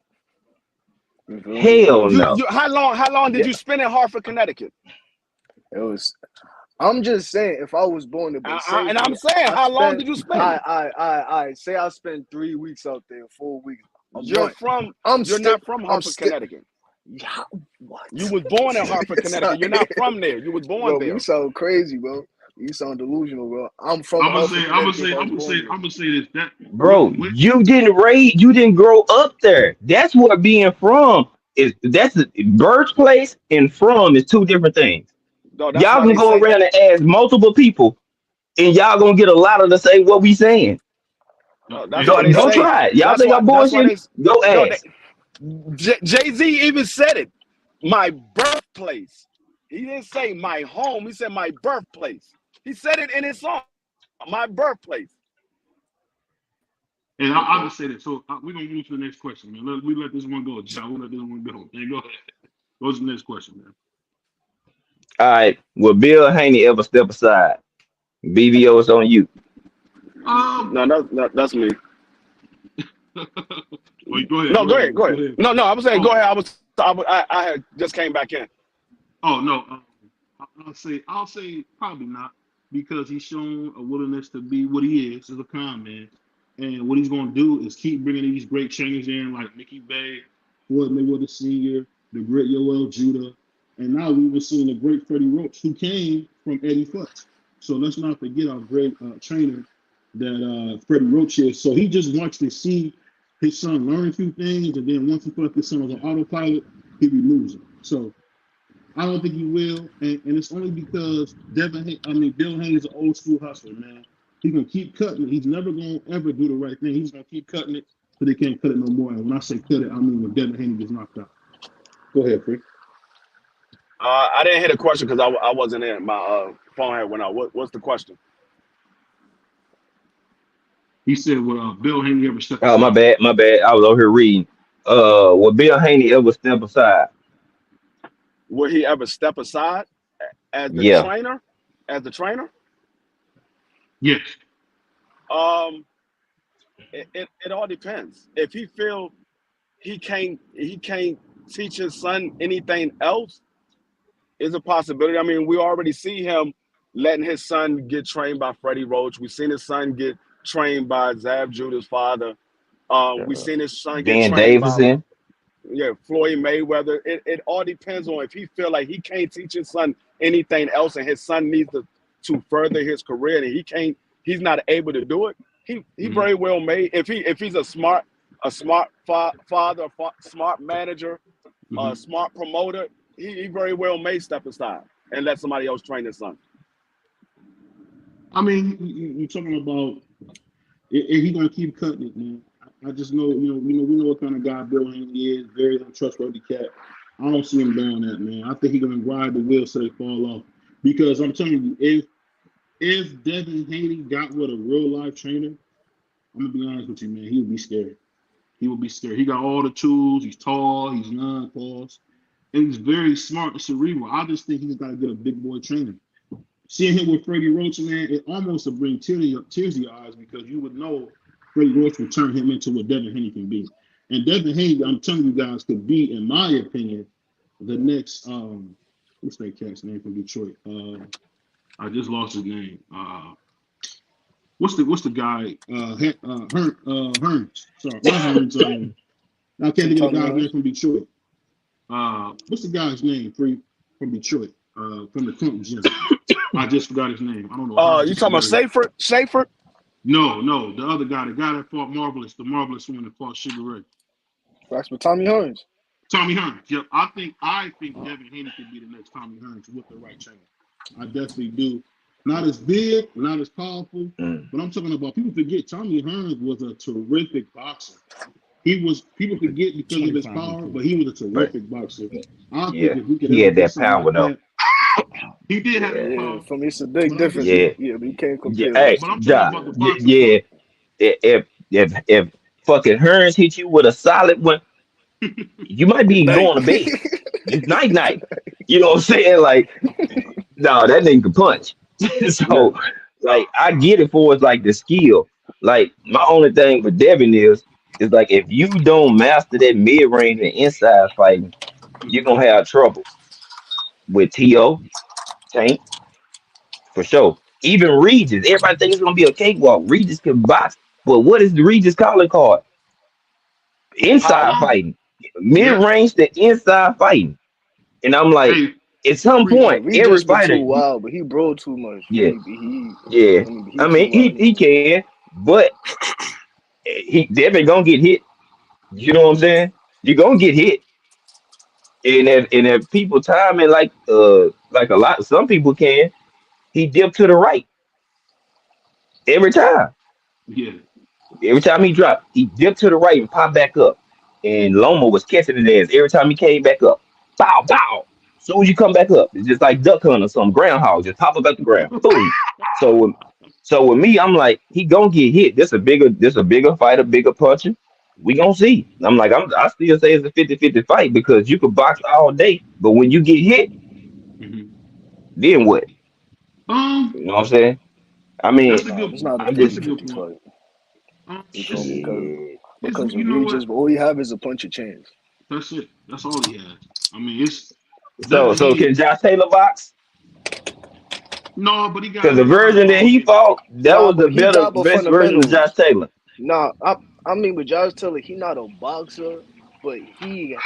You feel me? It Hell was no. How long did yeah. you spend in Hartford, Connecticut? It was. I'm just saying, if I was born there, but say And I'm me, saying, I how long spent. did you spend? I say I spent 3 weeks out there, 4 weeks, a You're month. from. I'm You're still. not from I'm Hartford, still. Connecticut. Yeah, what? You was born in Hartford, Connecticut. You're not from there. You was born Bro, you there. sound crazy, bro. You sound delusional, bro. I'm from Hartford, Connecticut. I was born there. I'm gonna say this. That Bro, what you didn't grow up there. That's what being from is. That's the birthplace and from is two different things. No, that's Y'all why can they go say. around and ask multiple people, and y'all gonna get a lot of the say what we saying. That's why Don't, they don't say. try it. Y'all That's think why. I'm That's why bullshitting? they. Go No, ask. Jay Z even said it. My birthplace. He didn't say my home. He said my birthplace. He said it in his song. My birthplace. and I'll just say this. So we're gonna move to the next question, man. We let this one go, John. We let this one go. Man, go ahead. Go to the next question, man. All right. Will Bill Haney ever step aside? BBO is on you. Um, No, that's me. wait, go ahead. No, Go go ahead. ahead. Go Go ahead. ahead. No, I was saying go Oh, ahead. I had just came back in. oh no. I'll say probably not because he's shown a willingness to be what he is as a con man, and what he's gonna do is keep bringing these great trainers in like Mickey Bay, Floyd Mayweather Sr., the great Yoel Judah, and now we've been seeing the great Freddie Roach who came from Eddie Futz. So let's not forget our great trainer that Freddie Roach is. So he just wants to see his son learn a few things, and then once he puts his son on autopilot, he removes him. So I don't think he will, and it's only because Bill Haney's an old school hustler, man. He's gonna keep cutting it. He's never gonna ever do the right thing. He's gonna keep cutting it so they can't cut it no more. And when I say cut it, I mean when Devin Haney gets knocked out. Go ahead, Free. I didn't hear the question because I wasn't in. My phone had went out. What's the question? He said, "Well, Bill Haney ever stepped Oh, my aside?" bad. My bad. I was over here reading. Will Bill Haney ever step aside? Will he ever step aside as the Yeah. trainer? As the trainer? Yes. Um, it all depends. If he feel he can't teach his son anything else, is a possibility. I mean, we already see him letting his son get trained by Freddie Roach. We've seen his son get trained by Zab Judah's father. We've seen his son get Ben trained by Davison. Floyd Mayweather. It all depends on if he feel like he can't teach his son anything else, and his son needs to further his career, and he's not able to do it. He very well may if he's a smart father, smart manager, smart promoter. He very well may step aside and let somebody else train his son. I mean, you're talking about if he gonna keep cutting it, man. I just know, we know what kind of guy Bill Haney is. Very untrustworthy cat. I don't see him doing that, man. I think he's gonna ride the wheels so they fall off. Because I'm telling you, if Devin Haney got with a real life trainer, I'm gonna be honest with you, man. He would be scared. He would be scared. He got all the tools. He's tall. He's non-pause. And he's very smart and cerebral. I just think he's got to get a big boy training. Seeing him with Freddie Roach, man, it almost would bring tears to your eyes because you would know Freddie Roach would turn him into what Devin Haney can be. And Devin Haney, I'm telling you guys, could be, in my opinion, the next what's that cat's name from Detroit? I just lost his name. What's the guy? Hearns. Sorry, not Hearns. I can't think of the guy's name from Detroit. What's the guy's name from Detroit? From the Clinton gym. I just forgot his name. I don't know. You talking about Safer? No, the other guy, the guy that fought Marvelous, the Marvelous one that fought Sugar Ray. That's with Tommy Hearns. Tommy Hearns. Yep. I think Devin Haney could be the next Tommy Hearns with the right training. I definitely do. Not as big, not as powerful, but I'm talking about, people forget Tommy Hearns was a terrific boxer. People forget because of his power, but he was a terrific boxer. I think if we could he had that power though. He did have that power. For me, it's a big difference. Yeah, but you can't compare. Hey, but I'm talking about the boxing. if fucking Hearns hit you with a solid one, you might be going to bed. It's night. You know what I'm saying? Like, no, that nigga can punch. So, like, I get it for it's like the skill. Like, my only thing with Devin is like if you don't master that mid range and inside fighting, you're gonna have trouble with T.O. Tank for sure. Even Regis, everybody thinks it's gonna be a cakewalk. Regis can box, but what is the Regis calling card? Inside fighting, mid range to inside fighting, and I'm like, at some point, every fighter, too wild, but he broke too much. Yeah, He I mean, he can, but Devin gonna get hit. You know what I'm saying? You're gonna get hit, and if people time it like a lot, some people can. He dipped to the right every time. Yeah. Every time he dropped, he dipped to the right and popped back up. And Loma was catching his ass every time he came back up. Bow, bow. As soon as you come back up, it's just like duck hunting or some groundhog, just pop up at the ground. Boom. So with me, I'm like, he gonna get hit. This a bigger fight, a bigger puncher. We gonna see. I'm like, I still say it's a 50-50 fight because you could box all day, but when you get hit, then what? You know what I'm saying? I mean, it's not a 50-50 fight. Because Regis, all you have is a punch of chance. That's it. That's all he has. I mean, it's so can Josh Taylor box? No, but he got because the version that he fought, that was the best version of Josh Taylor. No, I mean with Josh Taylor, he not a boxer, but he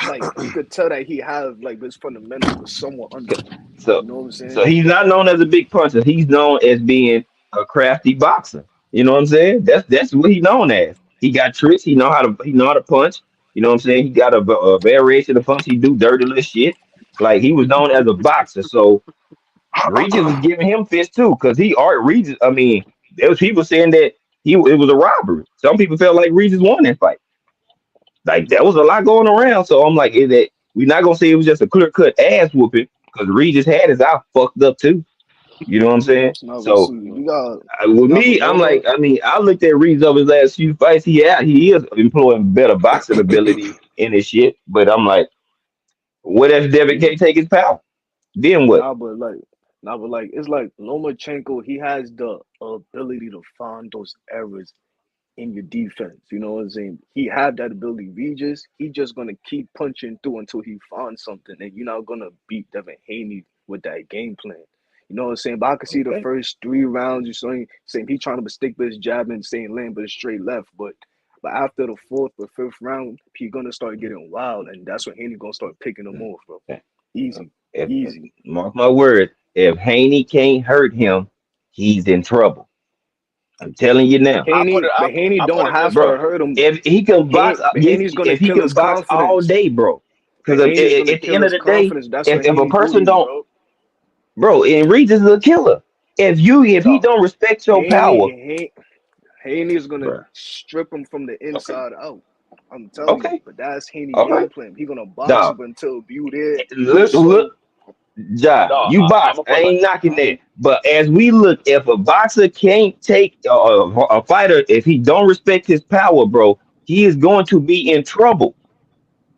you could tell that he have like his fundamentals was somewhat under. So you know what I'm saying? So he's not known as a big puncher. He's known as being a crafty boxer. You know what I'm saying? That's what he's known as. He got tricks. He know how to punch. You know what I'm saying? He got a variation of punch. He do dirty little shit. Like he was known as a boxer. So Regis was giving him fists too, because Regis. I mean, there was people saying that it was a robbery. Some people felt like Regis won that fight. Like there was a lot going around. So I'm like, we're not gonna say it was just a clear cut ass whooping, because Regis had his eye fucked up too. You know what I'm saying? So with me, I'm like, I mean, I looked at Regis over his last few fights. He is employing better boxing ability in his shit. But I'm like, what if Devin can't take his power? Then what? But it's like Lomachenko, he has the ability to find those errors in your defense. You know what I'm saying? He had that ability. Regis, he just gonna keep punching through until he finds something, and you're not gonna beat Devin Haney with that game plan. You know what I'm saying? But I could see the first 3 rounds, you're saying he trying to stick with his jab and saying land but a straight left. But after the 4th or 5th round, he's gonna start getting wild, and that's when Haney gonna start picking him off, bro. Easy. Mark my word. If Haney can't hurt him, he's in trouble. I'm telling you now. Haney don't have to hurt him. If he can box, if he can box all day, bro. Because at the end of the day, if a person don't, bro, and Regis is a killer. If he don't respect your power, Haney's gonna strip him from the inside out. I'm telling you, but that's Haney's game plan. He's gonna box him until you there. Look, Ja, No, you I'm box. gonna I put like ain't knocking that. But as we look, if a boxer can't take a fighter, if he don't respect his power, bro, he is going to be in trouble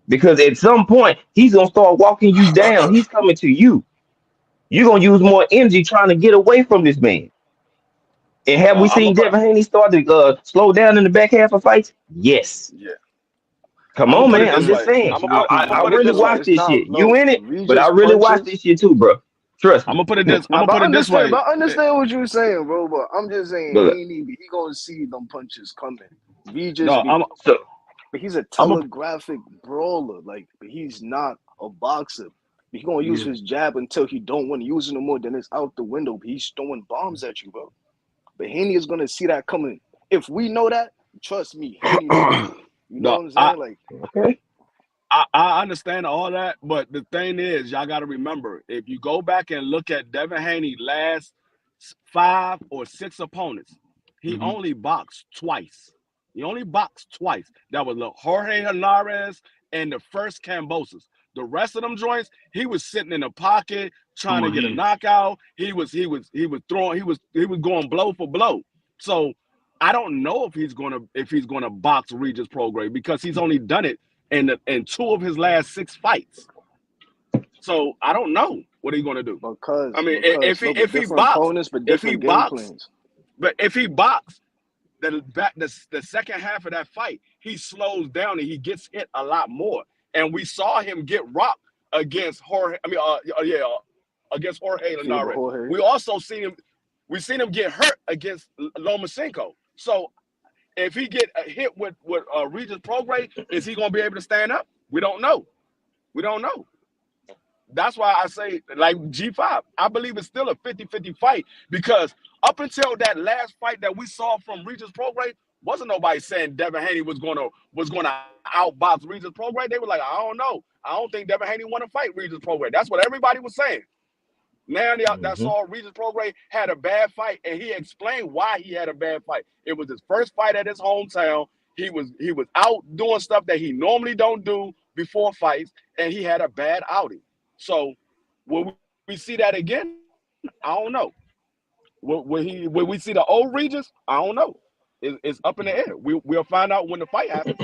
because at some point he's gonna start walking you down. He's coming to you. You're gonna use more energy trying to get away from this man. And have we I'm gonna seen put Devin Haney start to slow down in the back half of fights? Yes. yeah. Come I'm gonna on, put it man. I'm this just way. saying. I'm gonna I put it really this way. watch It's this not shit. You no in it, but I Regis really watch punches. this shit too, bro. Trust I'm me. gonna put it this. I'm Nah, gonna but put I it this understand, way. but I understand what you're saying, bro. But I'm just saying, But Haney, he gonna see them punches coming. Regis, No, so but he's a I'm a, telegraphic brawler. Like, but he's not a boxer. He gonna use Yeah. his jab until he don't want to use it no more. Then it's out the window. He's throwing bombs at you, bro. But Haney is gonna see that coming. If we know that, trust me, Haney know that. You know no, what I'm saying? Like, okay. I understand all that, but the thing is, y'all got to remember, if you go back and look at Devin Haney last 5 or 6 opponents, he Mm-hmm. only boxed twice. He only boxed twice. That was Jorge Linares and the first Cambosos. The rest of them joints, he was sitting in the pocket trying to get a knockout. He was throwing. He was going blow for blow. So I don't know if he's gonna box Regis Prograis because he's only done it in 2 of his last 6 fights. So I don't know what he's gonna do. because I mean, look, if he different boxed, opponents but different game plans. but if he boxed the second half of that fight, he slows down and he gets hit a lot more. And we saw him get rocked against Jorge. Against Jorge FIBA Linares. Jorge. We also seen him get hurt against Lomachenko. So if he get hit with Regis Prograis, is he gonna be able to stand up? We don't know. We don't know. That's why I say, like G5, I believe it's still a 50-50 fight because up until that last fight that we saw from Regis Prograis, wasn't nobody saying Devin Haney was gonna outbox Regis Prograis. They were like, I don't know. I don't think Devin Haney want to fight Regis Prograis. That's what everybody was saying. Now that saw Regis Prograis had a bad fight, and he explained why he had a bad fight. It was his first fight at his hometown. He was out doing stuff that he normally don't do before fights, and he had a bad outing. So will we see that again? I don't know. Will we see the old Regis? I don't know. It's up in the air. We'll find out when the fight happens.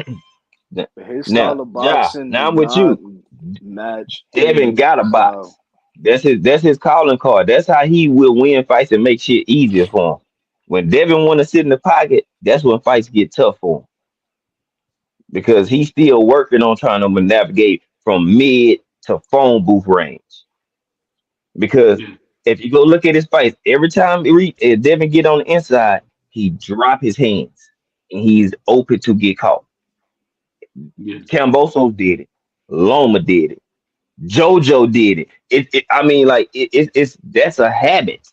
His Now, style of Ja, boxing now do I'm with not you. match Devin Haney's got a style. box. That's his calling card. That's how he will win fights and make shit easier for him. When Devin want to sit in the pocket, that's when fights get tough for him because he's still working on trying to navigate from mid to phone booth range. Because Yeah. if you go look at his fights, every time Devin get on the inside, he drop his hands and he's open to get caught. Yeah. Camboso did it. Loma did it. JoJo did it. It's that's a habit.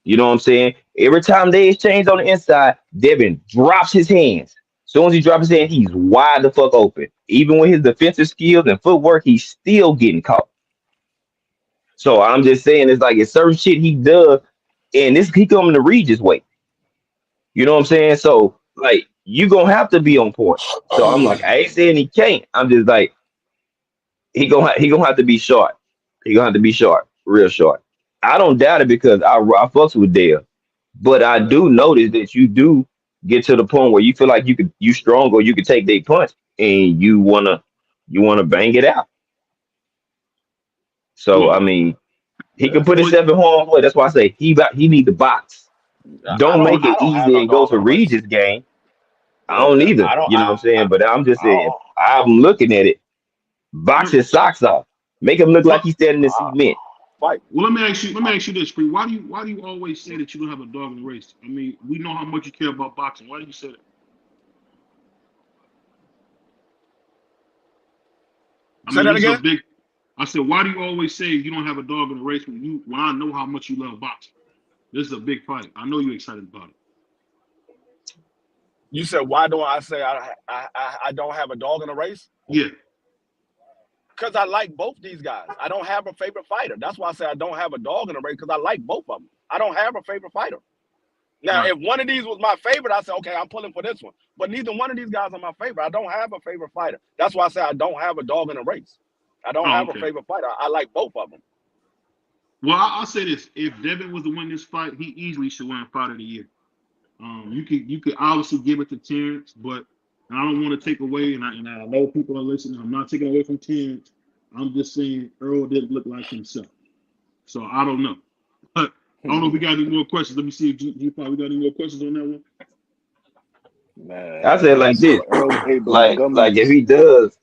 You know what I'm saying? Every time they exchange on the inside, Devin drops his hands. As soon as he drops his hand, he's wide the fuck open. Even with his defensive skills and footwork, he's still getting caught. So I'm just saying, it's like it's certain shit he does, and he coming to Regis way. You know what I'm saying? So like you gonna have to be on point. So I'm like, I ain't saying he can't. I'm just like he gonna have to be short. He gonna have to be short, real short. I don't doubt it because I fucks with Dale, but I do notice that you do get to the point where you feel like you strong or you can take their punch and you wanna bang it out. So Well, I mean, he can Yeah. put well, himself in harm's way. That's why I say he need the box. I Don't don't make well, it I don't have easy no and go dog to in the race. Regis game. I Yeah, don't either. I don't. You know what I'm saying? But I'm just I saying, don't. I'm looking at it. Box well, his socks off. Make him look like well, he's standing in cement. Fight. let me ask you. Let me ask you this, Free. Why do you always say that you don't have a dog in the race? I mean, we know how much you care about boxing. Why do you say that? I Say mean, that this is a again. big. I said, why do you always say you don't have a dog in the race when I know how much you love boxing? This is a big fight. I know you're excited about it. You said why do I say I don't have a dog in the race? Yeah. Because I like both these guys. I don't have a favorite fighter. That's why I say I don't have a dog in the race because I like both of them. I don't have a favorite fighter. Now, Right. if one of these was my favorite, I say, okay, I'm pulling for this one. But neither one of these guys are my favorite. I don't have a favorite fighter. That's why I say I don't have a dog in the race. I don't Oh, have a okay. favorite fighter. I like both of them. Well, I'll say this: if Devin was to win this fight, he easily should win Fight of the Year. You could obviously give it to Terrence, but I don't want to take away. And I know people are listening. I'm not taking away from Terrence. I'm just saying Earl didn't look like himself. So I don't know. But I don't know if we got any more questions. Let me see if G5 we got any more questions on that one. Man, I said like this, Earl ate the like if gummies. he does,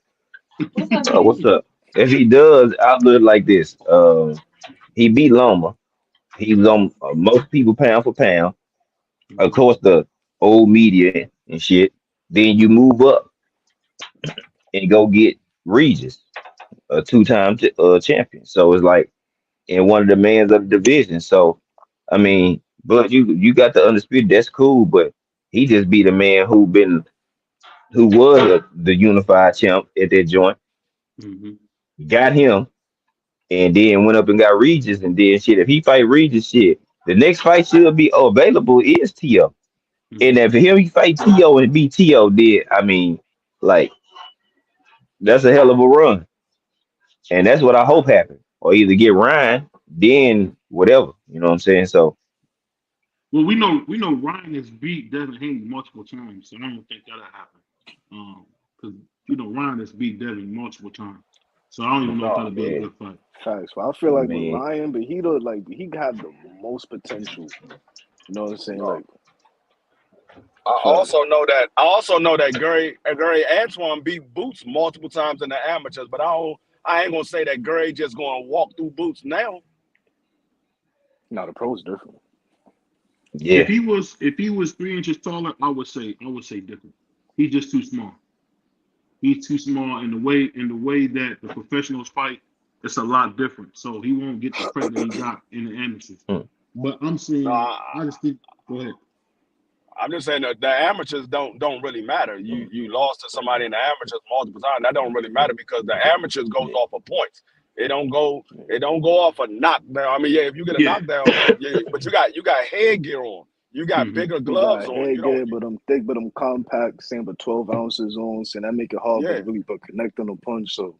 what's up? If he does, I'll do it like this. He beat Loma. He was on most people pound for pound. Of course, the old media and shit. Then you move up and go get Regis, a two-time champion. So it's like in one of the mans of the division. So I mean, but you got the undisputed. That's cool, but he just beat a man who was the unified champ at that joint. Got him, and then went up and got Regis, and then shit. If he fight Regis, shit, the next fight should be available is T.O. And if him he fight T.O. and beat T.O. did, I mean, like that's a hell of a run, and that's what I hope happens. Or either get Ryan, then whatever. You know what I'm saying? So. Well, we know Ryan has beat Devin Haney multiple times, so I don't think that'll happen. Because Ryan has beat Devin multiple times, so I don't even know if that'll be a good fight. Facts. Well, I feel like with Ryan, but he got the most potential. You know what I'm saying? Like, I also know that Gary Antoine beat Boots multiple times in the amateurs, but I ain't gonna say that Gary just gonna walk through Boots now. no, the pro's different. Yeah. If he was 3 inches taller, I would say different. He's just too small. He's too small in the way that the professionals fight. It's a lot different. So he won't get the credit that he got in the amateurs. But I'm saying, I just think. Go ahead. I'm just saying that the amateurs don't really matter. You lost to somebody in the amateurs multiple times. That don't really matter because the amateurs goes off of points. It don't go off a knockdown. I mean, yeah, if you get a knockdown, yeah, but you got headgear on. You got bigger gloves on. Headgear, but I'm thick, but I'm compact. Same, but 12 ounces on. So that make it hard, but connect on a punch. So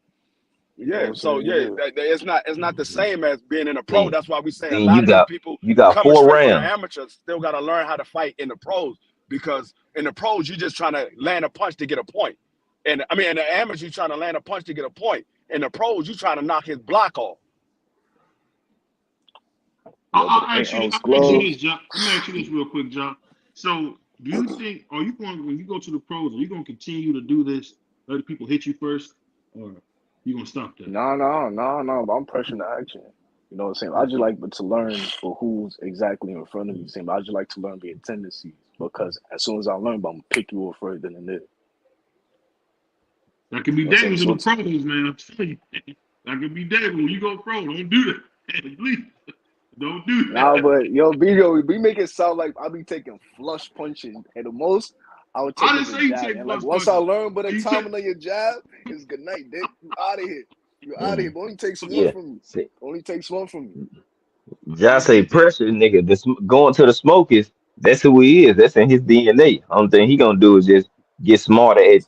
it's not the same as being in a pro. That's why we say a Then lot of these people you got coming 4 straight from the rounds. amateurs still got to learn how to fight in the pros because in the pros you're just trying to land a punch to get a point, and I mean in the amateurs you're trying to land a punch to get a point. In the pros you're trying to knock his block off. I'll ask you this, John. Let me ask you this real quick, John. So, do you think when you go to the pros, are you going to continue to do this? Let people hit you first, or you going to stop that? No. But I'm pressing the action. You know what I'm saying? I just like to learn for who's exactly in front of me. Same. I just like to learn their tendencies because as soon as I learn, I'm gonna pick you up further than it. That can be dangerous in the pros, man. I'm telling you, that can be dangerous when you go pro. Don't do that. Please, don't do that. Nah, but we make it sound like I be taking flush punching, and the most I would take is a jab. And like once I learn, but the timing of your jab is good night, Dick. You out of here. You out of here. But only takes one from me. Only takes one from me. Just say pressure, nigga. Going to the smoke that's who he is. That's in his DNA. Only thing he gonna do is just get smarter at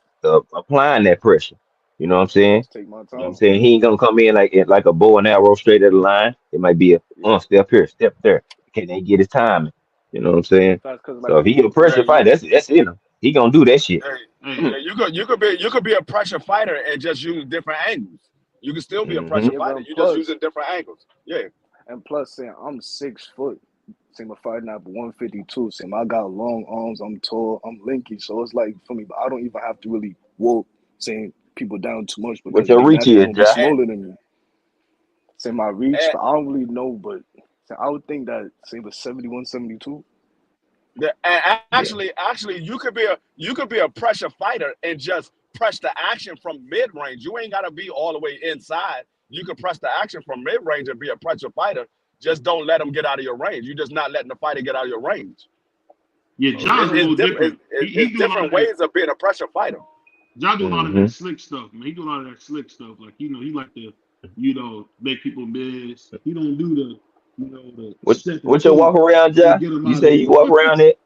applying that pressure. You know what I'm saying? Take my time. You know what I'm saying? He ain't gonna come in like a bow and arrow straight at the line. It might be a step here, step there. Can they get his timing? You know what I'm saying? So if he a pressure fighter, that's in him. He gonna do that shit. You could be a pressure fighter and just use different angles. You can still be a pressure fighter. You just using different angles. Yeah. And plus, saying I'm 6 foot. Same, I'm fighting at 152. Same, I got long arms. I'm tall. I'm lanky. So it's like for me, but I don't even have to really walk saying people down too much because your reach is gonna be smaller than me. Say my reach, but I don't really know. But I would think that same was 71, 72. Yeah, and actually, you could be a pressure fighter and just press the action from mid range. You ain't gotta be all the way inside. You can press the action from mid range and be a pressure fighter. Just don't let them get out of your range. You're just not letting the fighter get out of your range. Yeah, John's a little different. It's different ways of being a pressure fighter. John do a lot of that slick stuff, man. He do a lot of that slick stuff. Like, he like to, make people miss. He don't do the, What's your walk around, John? You say you walk around it?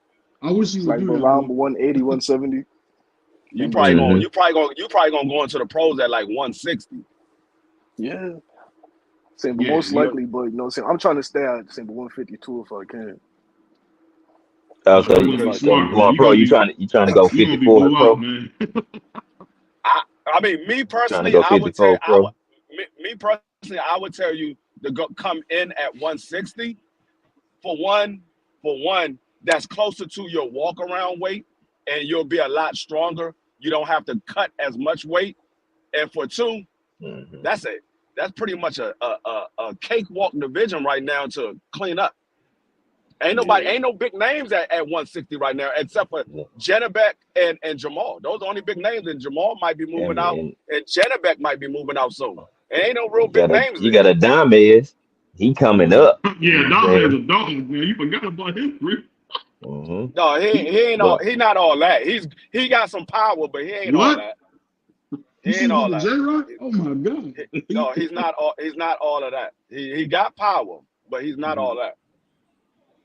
I wish you would do that. Around 180, 170. You probably gonna go into the pros at like 160. Yeah. Saying, but most likely, but you know what I'm saying? I'm trying to stay at saying 152 if I can. Also, You gotta be smart, man. Going pro, you trying to go You gonna be 54 blew pro? out, man. I mean, me Trying to personally, go I would tell 54 pro? me personally, I would tell you to go come in at 160 for one. That's closer to your walk around weight, and you'll be a lot stronger. You don't have to cut as much weight. And for two, that's pretty much a cakewalk division right now to clean up. Ain't no big names at 160 right now, except for Jennebeck and Jamal. Those are the only big names, and Jamal might be moving out, and Jennebeck might be moving out soon. There ain't no real big names You there. got a Dimes. He coming up. Yeah, Dom is a dog, man. You forgot about him, Rick. No, he not all that. He got some power, but he ain't all that. He ain't all that. J-Rock? Oh my God. No, he's not all of that. He got power, but he's not all that.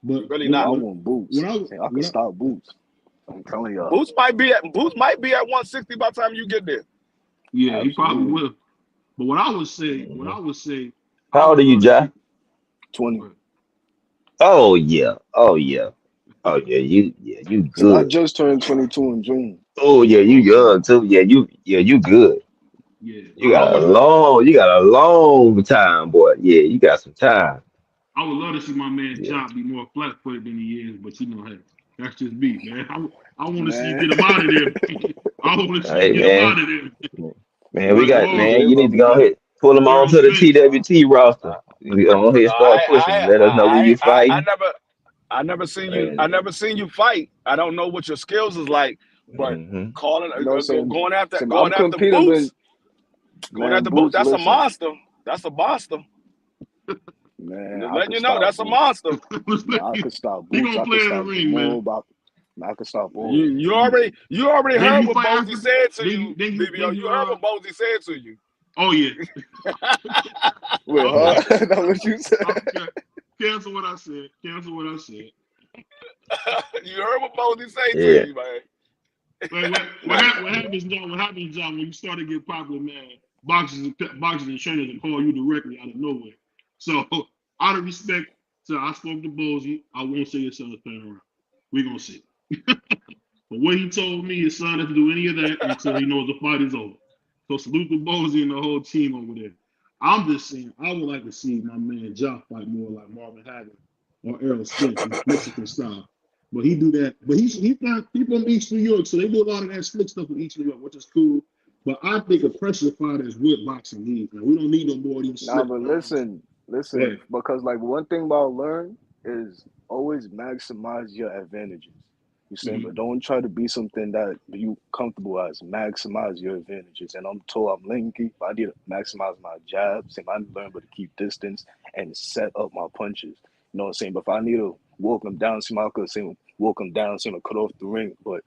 But really not. I want Boots. I can stop Boots. I'm telling y'all. Boots might be at 160 by the time you get there. Yeah, absolutely. He probably will. But what I would say. How old are you, Jai? 20. Oh yeah. You good. I just turned 22 in June. Oh yeah, you young too. Yeah, you good. Yeah. You got a long time, boy. Yeah, you got some time. I would love to see my man John be more flat-footed than he is, but you know, hey, that's just me, man. I want to see you get him out of there. I want to see you get him out of there. Man, you need to go ahead, pull him on to the TWT roster. Go ahead, start pushing. Let us know who you fight. I never seen you fight. I don't know what your skills is like, but going after Boots. Going after Boots, that's a monster. That's a monster. Man, letting you know that's a monster. Man, I could stop Boots. He gonna play in the ring, man. I could stop all. You already heard what Bozy said to you, BBO. You heard what Bozy said to you. Oh yeah. Wait, huh? That's what you said. Cancel what I said. You heard what Bozy said to you, man. What happens, John, when you start to get popular, man, boxers and trainers will call you directly out of nowhere. So, out of respect, I spoke to Bozy. I won't say his son is playing around. We're going to see. But what he told me, his son doesn't do any of that until he knows the fight is over. So, salute to Bozy and the whole team over there. I'm just saying, I would like to see my man Jock fight more like Marvin Hagler or Errol Spence in Mexican style. But he do that. But he's not people in East New York, so they do a lot of that slick stuff in East New York, which is cool. But I think a pressure fighter is what boxing needs, man. We don't need no more of these. Nah, but listen, because like one thing about learn is always maximize your advantages. You saying, but don't try to be something that you comfortable as. Maximize your advantages. And I'm told I'm lanky, but I need to maximize my jab. Same, I need to learn how to keep distance and set up my punches. You know what I'm saying? But if I need to walk them down, I could say walk them down, cut off the ring, but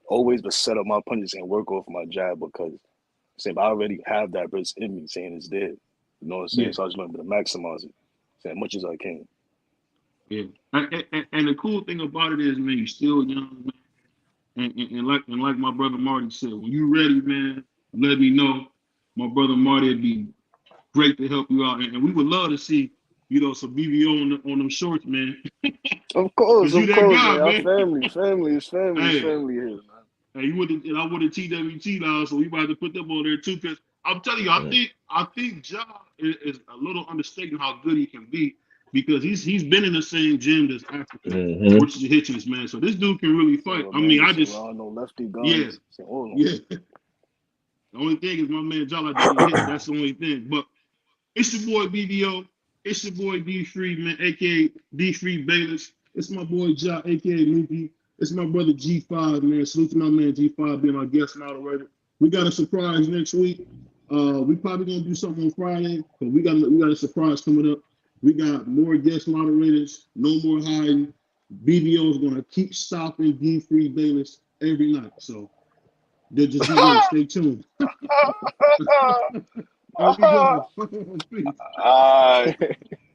always but set up my punches and work off my jab because I already have that burst in me, saying it's there. You know what I'm saying? Yeah. So I just remember to maximize it, as much as I can. Yeah, and the cool thing about it is, man, you're still young, man. And like my brother Marty said, when you ready, man, let me know. My brother Marty would be great to help you out, and we would love to see, some BBO on them shorts, man. Of course, man. Family is hey, family here, man. Hey, I would have TWT now, so we might have to put them on there too. Because I'm telling you, I think Ja is a little understating how good he can be because he's been in the same gym as Africa, which is Hitchens, man. So this dude can really fight. So, I mean, I just no lefty guns. Yeah. The only thing is my man Ja like to get hit. That's the only thing. But it's your boy BBO. It's your boy D3, man, aka D3 Bayless. It's my boy Ja, aka Mookie. It's my brother G5, man. Salute to my man G5 being our guest moderator. We got a surprise next week. We probably gonna do something on Friday, but we got a surprise coming up. We got more guest moderators, no more hiding. BBO is gonna keep stopping D3 Bayless every night. So they'll just be there. Stay tuned.